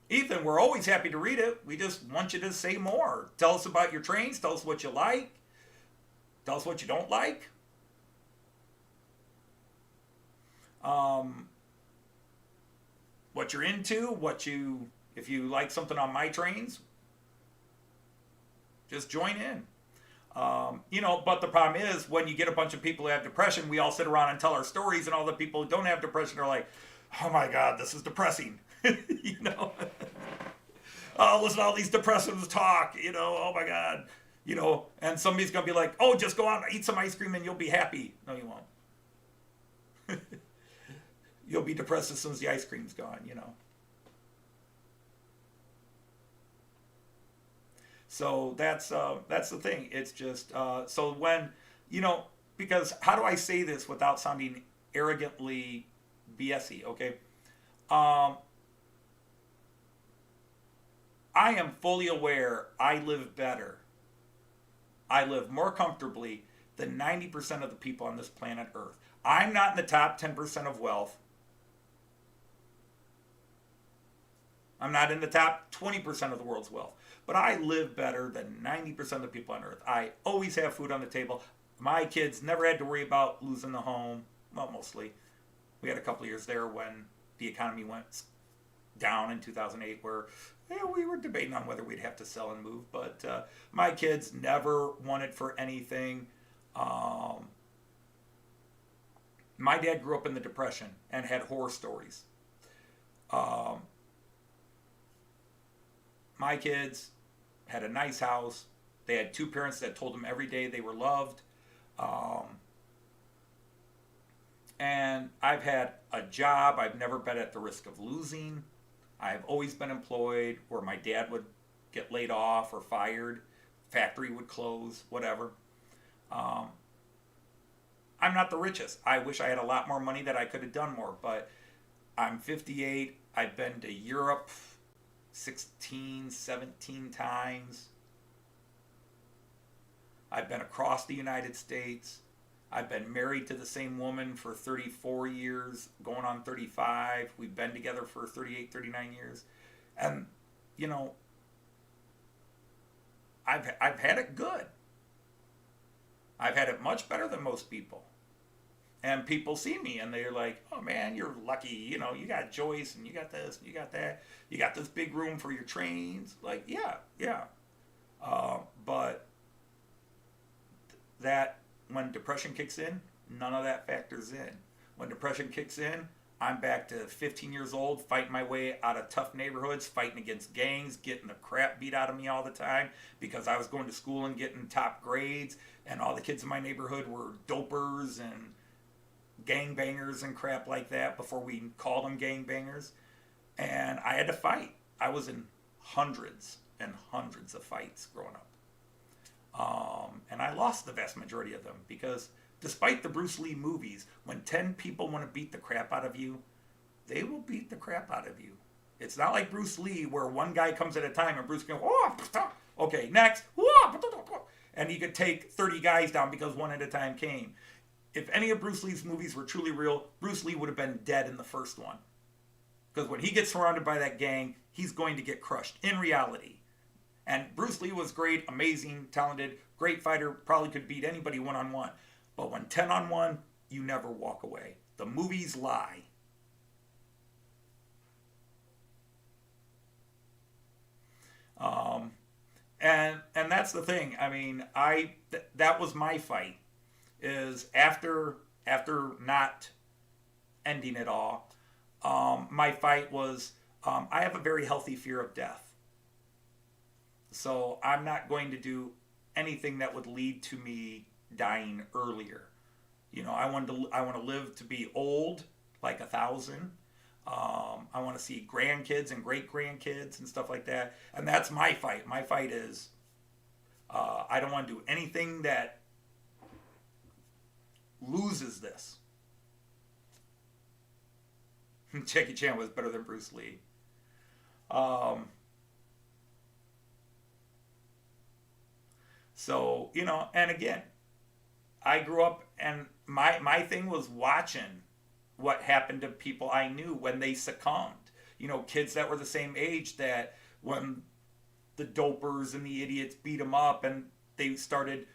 Speaker 1: Ethan, we're always happy to read it. We just want you to say more. Tell us about your trains. Tell us what you like. Tell us what you don't like. What you're into. If you like something on my trains, just join in. But the problem is when you get a bunch of people who have depression, we all sit around and tell our stories, and all the people who don't have depression are like, oh my God, this is depressing. Oh, listen to all these depressives talk, oh my God. And somebody's going to be like, oh, just go out and eat some ice cream and you'll be happy. No, you won't. You'll be depressed as soon as the ice cream's gone, So that's the thing. It's just, so when, because how do I say this without sounding arrogantly BS-y, okay? I am fully aware I live better. I live more comfortably than 90% of the people on this planet Earth. I'm not in the top 10% of wealth. I'm not in the top 20% of the world's wealth. But I live better than 90% of the people on Earth. I always have food on the table. My kids never had to worry about losing the home. Well, mostly. We had a couple of years there when the economy went down in 2008 where Yeah, we were debating on whether we'd have to sell and move, but my kids never wanted for anything. Um, my dad grew up in the Depression and had horror stories. Um, my kids had a nice house. They had two parents that told them every day they were loved. Um, and I've had a job. I've never been at the risk of losing. I've always been employed where my dad would get laid off or fired, factory would close, whatever. Um, I'm not the richest. I wish I had a lot more money that I could have done more, but I'm 58. I've been to Europe 16, 17 times. I've been across the United States. I've been married to the same woman for 34 years, going on 35. We've been together for 38, 39 years. And, you know, I've had it good. I've had it much better than most people. And people see me and they're like, oh man, you're lucky. You know, you got Joyce and you got this and you got that. You got this big room for your trains. Like, yeah, yeah. But that, when depression kicks in, none of that factors in. When depression kicks in, I'm back to 15 years old, fighting my way out of tough neighborhoods, fighting against gangs, getting the crap beat out of me all the time because I was going to school and getting top grades, and all the kids in my neighborhood were dopers and gangbangers and crap like that before we called them gangbangers. And I had to fight. I was in hundreds and hundreds of fights growing up. And I lost the vast majority of them because despite the Bruce Lee movies, when 10 people want to beat the crap out of you, they will beat the crap out of you. It's not like Bruce Lee where one guy comes at a time and Bruce goes, oh, okay, next, and he could take 30 guys down because one at a time came. If any of Bruce Lee's movies were truly real, Bruce Lee would have been dead in the first one. Because when he gets surrounded by that gang, he's going to get crushed in reality. And Bruce Lee was great, amazing, talented, great fighter, probably could beat anybody one-on-one. But when 10-on-1, you never walk away. The movies lie. And that's the thing. I mean, that was my fight. Is after not ending it all, my fight was I have a very healthy fear of death. So I'm not going to do anything that would lead to me dying earlier. You know, I want to live to be old, like 1,000. I want to see grandkids and great grandkids and stuff like that. And that's my fight. My fight is I don't want to do anything that loses this. Jackie Chan was better than Bruce Lee. So, you know, and again, I grew up and my thing was watching what happened to people I knew when they succumbed. You know, kids that were the same age that when the dopers and the idiots beat them up and they started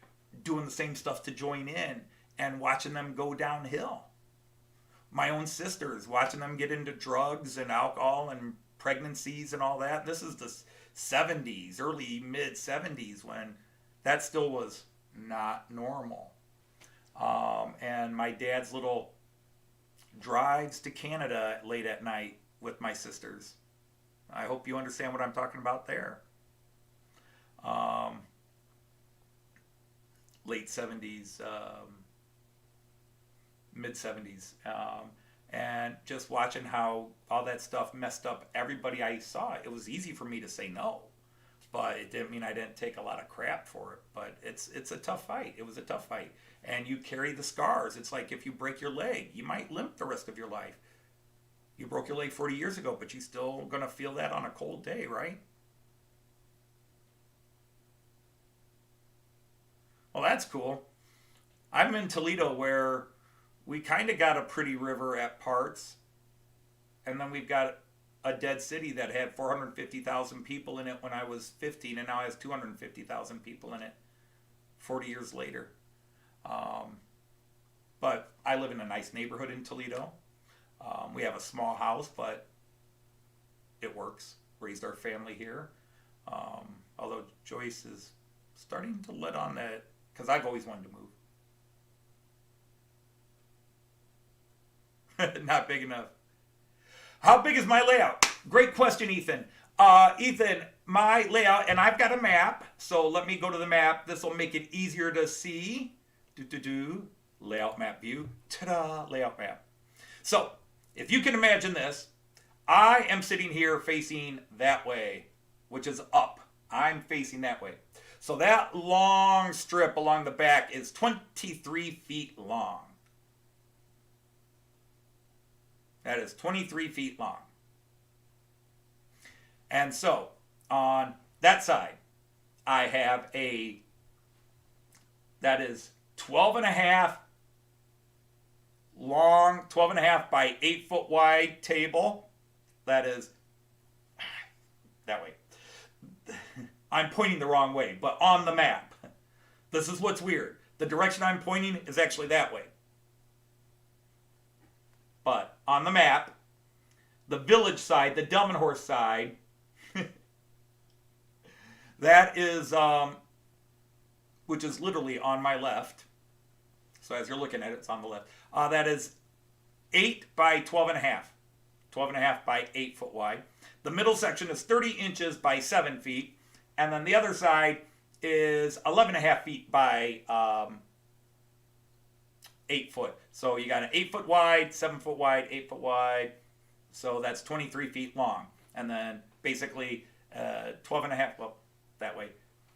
Speaker 1: doing the same stuff to join in and watching them go downhill. My own sisters, watching them get into drugs and alcohol and pregnancies and all that. This is the 70s, early mid 70s when that still was not normal. And my dad's little drives to Canada late at night with my sisters. I hope you understand what I'm talking about there. Late 70s, mid 70s. And just watching how all that stuff messed up everybody I saw. It was easy for me to say no. But it didn't mean I didn't take a lot of crap for it. But it's a tough fight. It was a tough fight. And you carry the scars. It's like if you break your leg, you might limp the rest of your life. You broke your leg 40 years ago, but you're still going to feel that on a cold day, right? Well, that's cool. I'm in Toledo where we kind of got a pretty river at parts. And then we've got a dead city that had 450,000 people in it when I was 15 and now has 250,000 people in it 40 years later. But I live in a nice neighborhood in Toledo. We have a small house, but it works. raised our family here. Although Joyce is starting to let on that, because I've always wanted to move. Not big enough. How big is my layout? Great question, Ethan. Ethan, my layout, and I've got a map, so let me go to the map. This will make it easier to see. Layout map view. Ta-da, layout map. So, if you can imagine this, I am sitting here facing that way, which is up. I'm facing that way. So that long strip along the back is 23 feet long. That is 23 feet long. And so, on that side, I have that is 12 and a half long, 12 and a half by 8 foot wide table. That is that way. I'm pointing the wrong way, but on the map. This is what's weird. The direction I'm pointing is actually that way. But on the map, the village side, the Delmenhorst side, that is, which is literally on my left. So as you're looking at it, it's on the left. That is 8 by 12 and a half. 12 and a half by 8 foot wide. The middle section is 30 inches by 7 feet. And then the other side is 11 and a half feet by 8 foot. So you got an 8 foot wide, 7 foot wide, 8 foot wide. So that's 23 feet long. And then basically 12 and a half, well, that way,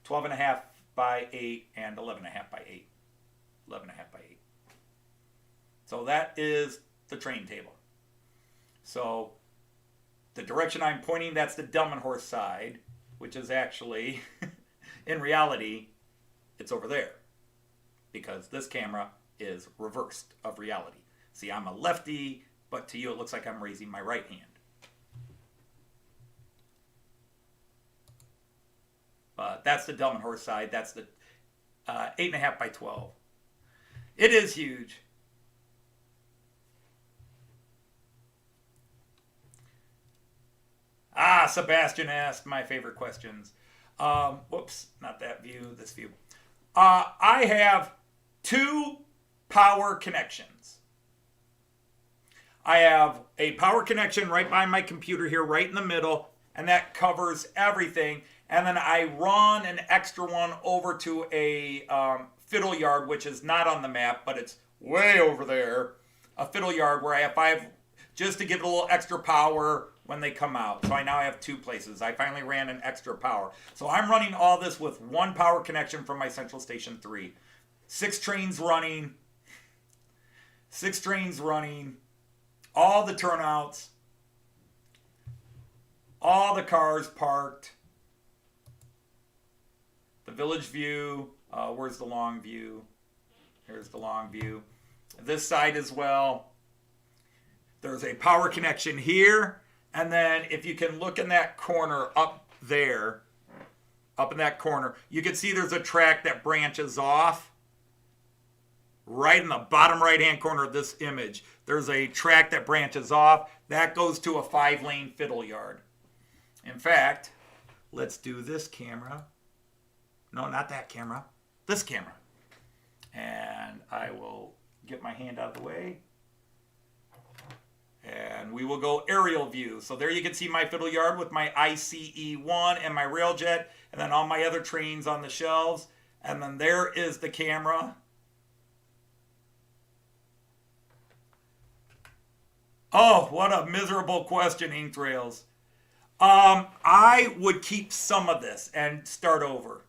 Speaker 1: 12 and a half by 8 and 11 and a half by 8. 11 and a half by 8. So that is the train table. So the direction I'm pointing, that's the Delmenhorst side, which is actually, in reality, it's over there. Because this camera is reversed of reality. See, I'm a lefty, but to you it looks like I'm raising my right hand. That's the Delmenhorst side. That's the 8.5 by 12. It is huge. Sebastian asked my favorite questions. Whoops, not that view, this view. I have 2 power connections. I have a power connection right by my computer here, right in the middle, and that covers everything. And then I run an extra one over to a fiddle yard, which is not on the map, but it's way over there. A fiddle yard where I have 5, just to give it a little extra power when they come out. So I now have 2 places. I finally ran an extra power. So I'm running all this with 1 power connection from my Central Station 3. 6 trains running. 6 trains running. All the turnouts. All the cars parked. The village view. Where's the long view? Here's the long view. This side as well. There's a power connection here. And then if you can look in that corner up there, up in that corner, you can see there's a track that branches off. Right in the bottom right-hand corner of this image, there's a track that branches off. That goes to a 5-lane fiddle yard. In fact, let's do this camera. No, not that camera. This camera. And I will get my hand out of the way. And we will go aerial view. So there you can see my fiddle yard with my ICE-1 and my railjet. And then all my other trains on the shelves. And then there is the camera. Oh, what a miserable question, Ink Trails. I would keep some of this and start over.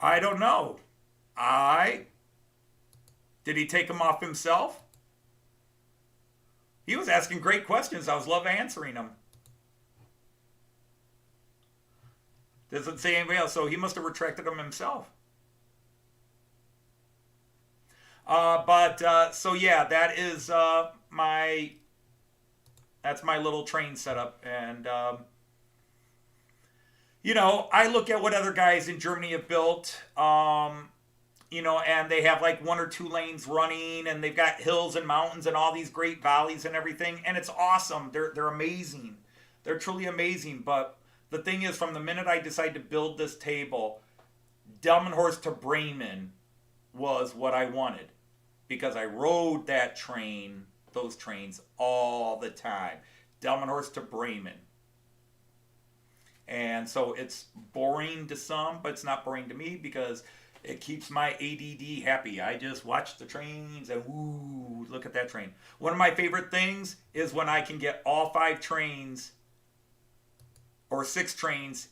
Speaker 1: I don't know. Did he take them off himself? He was asking great questions. I was love answering them. Doesn't say anybody else, so he must have retracted them himself. So yeah, that is that's my little train setup, and I look at what other guys in Germany have built. And they have like 1 or 2 lanes running, and they've got hills and mountains and all these great valleys and everything, and it's awesome. They're amazing. They're truly amazing. But the thing is, from the minute I decided to build this table, Delmenhorst to Bremen was what I wanted because I rode those trains all the time. Delmenhorst to Bremen. And so it's boring to some, but it's not boring to me because it keeps my ADD happy. I just watch the trains and ooh, look at that train. One of my favorite things is when I can get all 5 trains or 6 trains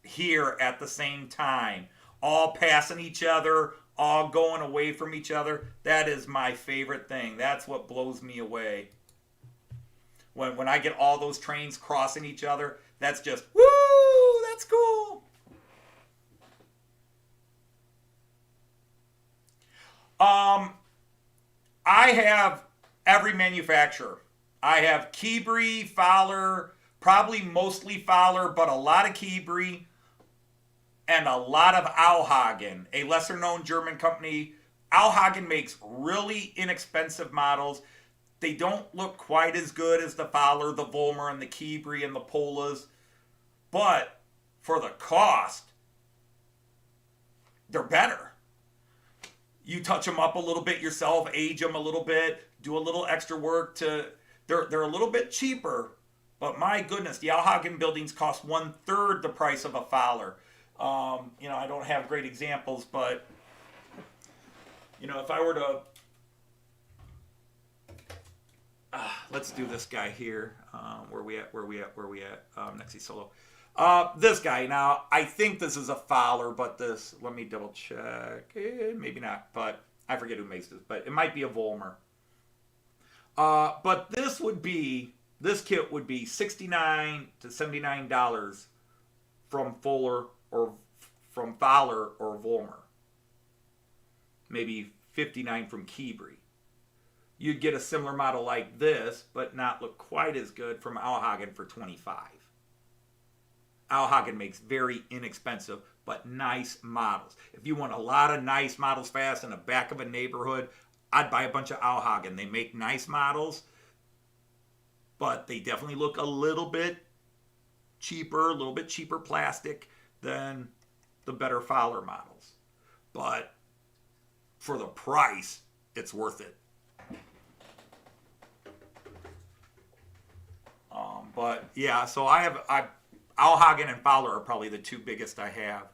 Speaker 1: here at the same time, all passing each other, all going away from each other. That is my favorite thing. That's what blows me away. When I get all those trains crossing each other, that's just, woo, that's cool. I have every manufacturer. I have Keebri, Fowler, probably mostly Fowler, but a lot of Keebri, and a lot of Auhagen, a lesser known German company. Auhagen makes really inexpensive models. They don't look quite as good as the Fowler, the Vollmer, and the Keebri, and the Polas. But for the cost, they're better. You touch them up a little bit yourself, age them a little bit, do a little extra work to... They're a little bit cheaper, but my goodness, the Auhagen buildings cost 1/3 the price of a Fowler. I don't have great examples, but, if I were to... let's do this guy here. Where we at? Nexi Solo. This guy. Now, I think this is a Fowler, but this, let me double check. Maybe not, but I forget who makes this, but it might be a Vollmer. But this kit would be $69 to $79 from Fowler or Vollmer. Maybe $59 from Keebri. You'd get a similar model like this, but not look quite as good from Auhagen for $25. Auhagen makes very inexpensive but nice models. If you want a lot of nice models fast in the back of a neighborhood, I'd buy a bunch of Auhagen. They make nice models, but they definitely look a little bit cheaper plastic than the better Fowler models. But for the price, it's worth it. But yeah, so Auhagen and Fowler are probably the 2 biggest I have.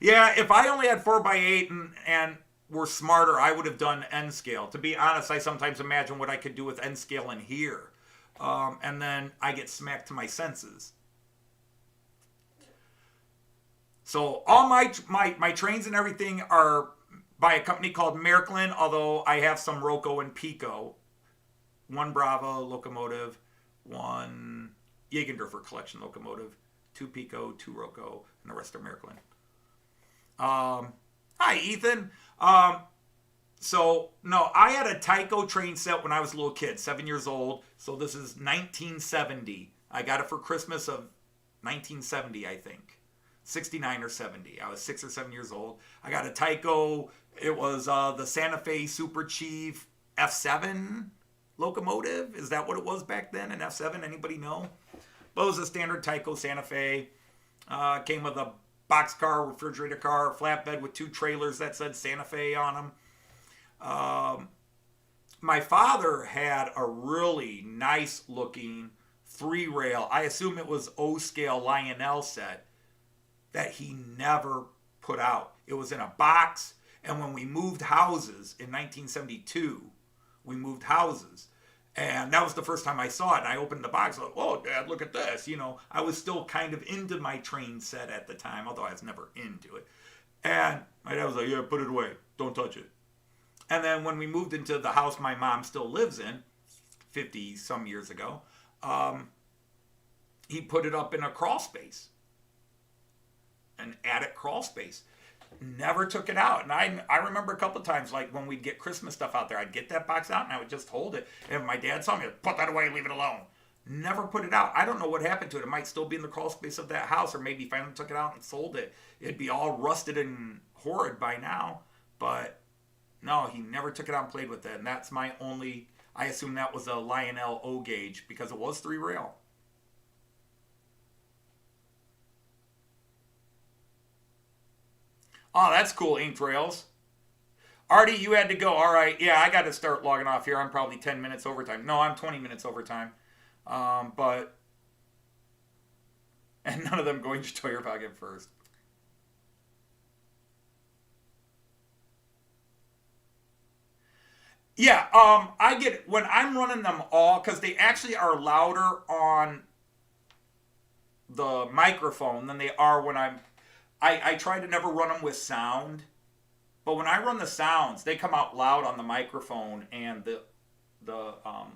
Speaker 1: Yeah, if I only had 4x8 and were smarter, I would have done N scale. To be honest, I sometimes imagine what I could do with N scale in here. And then I get smacked to my senses. So all my trains and everything are by a company called Märklin, although I have some Loco and Pico. 1 Bravo locomotive, 1 Jägendorfer collection locomotive, 2 Pico, 2 Loco, and the rest are Märklin. Hi, Ethan. I had a Tyco train set when I was a little kid, 7 years old. So this is 1970. I got it for Christmas of 1970, I think. 69 or 70. I was 6 or 7 years old. I got a Tyco. It was the Santa Fe Super Chief F7 locomotive. Is that what it was back then? An F7? Anybody know? But it was a standard Tyco Santa Fe. Came with a boxcar, refrigerator car, flatbed with 2 trailers that said Santa Fe on them. My father had a really nice looking 3-rail, I assume it was O-scale Lionel set, that he never put out. It was in a box, and when we moved houses in 1972, we moved houses. And that was the first time I saw it. And I opened the box, like, oh, Dad, look at this. I was still kind of into my train set at the time, although I was never into it. And my dad was like, yeah, put it away. Don't touch it. And then when we moved into the house my mom still lives in, 50-some years ago, he put it up in a crawl space. An attic crawl space. Never took it out. And I remember a couple of times, like when we'd get Christmas stuff out there, I'd get that box out and I would just hold it. And if my dad saw me, I'd put that away, leave it alone. Never put it out. I don't know what happened to it. It might still be in the crawl space of that house, or maybe finally took it out and sold it. It'd be all rusted and horrid by now. But no, he never took it out and played with it. And that's my only, I assume that was a Lionel O gauge because it was 3-rail. Oh, that's cool, Inked Rails. Artie, you had to go. All right. Yeah, I got to start logging off here. I'm probably 10 minutes overtime. No, I'm 20 minutes overtime. But, and none of them going to Toyer Pocket first. Yeah, I get it. When I'm running them all, because they actually are louder on the microphone than they are when I try to never run them with sound. But when I run the sounds, they come out loud on the microphone and the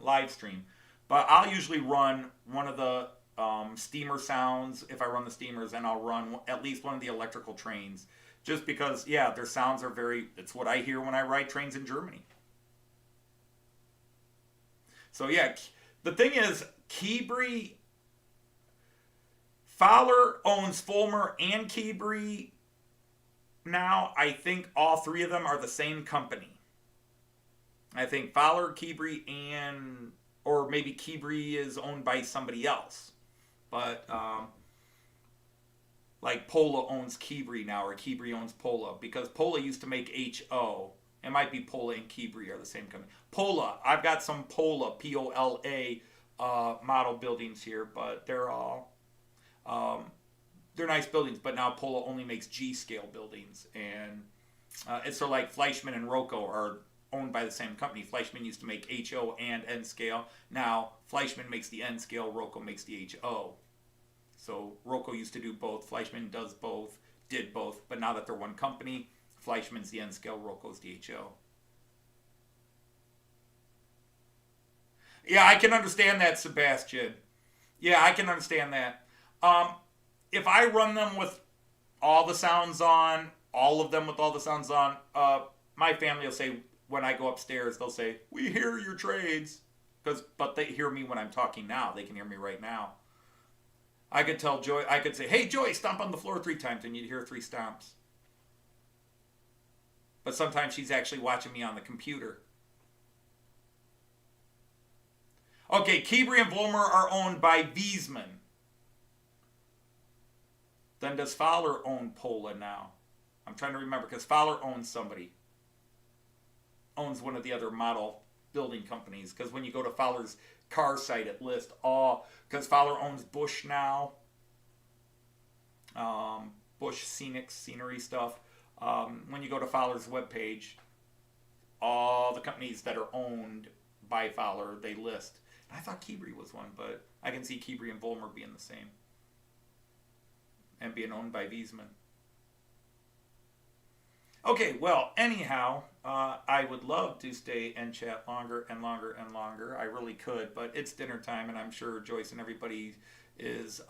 Speaker 1: live stream. But I'll usually run one of the steamer sounds if I run the steamers, and I'll run at least one of the electrical trains. Just because, yeah, their sounds are very, it's what I hear when I ride trains in Germany. So, yeah, the thing is, Keebri, Fowler owns Fulmer and Keebri now. I think all three of them are the same company. I think Fowler, Keebri, and, or maybe Keebri is owned by somebody else. But, like Pola owns Keebri now, or Keebri owns Pola, because Pola used to make HO. It might be Pola and Keebri are the same company. Pola, I've got some Pola, P-O-L-A, model buildings here, but they're all, they're nice buildings, but now Pola only makes G-scale buildings. And it's sort of like Fleischmann and Loco are owned by the same company. Fleischmann used to make HO and N-scale. Now Fleischmann makes the N-scale, Loco makes the HO. So Loco used to do both. Fleischmann does both, did both, but now that they're one company, Fleischmann's the N-scale, Loco's the HO. Yeah, I can understand that, Sebastian. Yeah, I can understand that. If I run them with all the sounds on, all of them with all the sounds on, my family will say, when I go upstairs, they'll say, "We hear your trades." But they hear me when I'm talking now. They can hear me right now. I could tell Joy, I could say, "Hey, Joy, stomp on the floor 3 times," and you'd hear 3 stomps. But sometimes she's actually watching me on the computer. Okay, Keebri and Volmer are owned by Wiesmann. Then does Fowler own Pola now? I'm trying to remember, because Fowler owns somebody. Owns one of the other model building companies. Because when you go to Fowler's car site, it lists all, because Fowler owns Bush now. Bush scenery stuff. When you go to Fowler's webpage, all the companies that are owned by Fowler, they list. I thought Keebri was one, but I can see Keebri and Volmer being the same. And being owned by Wiesmann. Okay, well, anyhow, I would love to stay and chat longer and longer and longer. I really could, but it's dinner time, and I'm sure Joyce and everybody is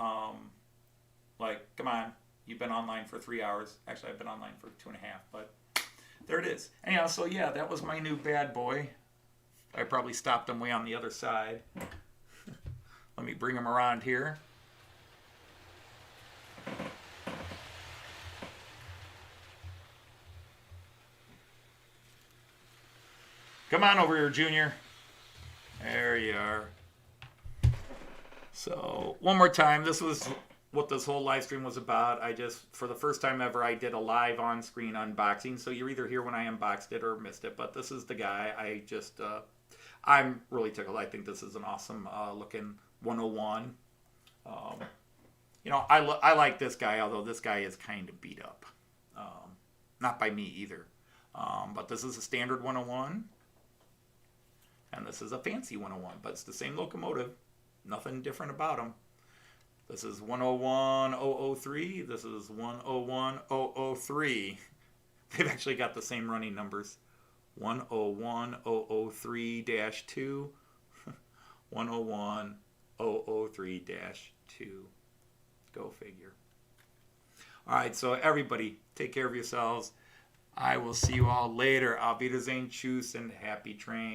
Speaker 1: like, come on, you've been online for 3 hours. Actually, I've been online for 2.5, but there it is. Anyhow, so yeah, that was my new bad boy. I probably stopped him way on the other side. Let me bring him around here. Come on over here, Junior. There you are. So, one more time. This was what this whole live stream was about. I just, for the first time ever, I did a live on-screen unboxing. So you're either here when I unboxed it or missed it. But this is the guy. I'm really tickled. I think this is an awesome looking 101. I like this guy, although this guy is kind of beat up. Not by me either. But this is a standard 101. And this is a fancy 101, but it's the same locomotive. Nothing different about them. This is 101-003. This is 101-003. They've actually got the same running numbers. 101-003-2. 101-003-2. Go figure. All right, so everybody, take care of yourselves. I will see you all later. Auf Wiedersehen, tschüss, and happy train.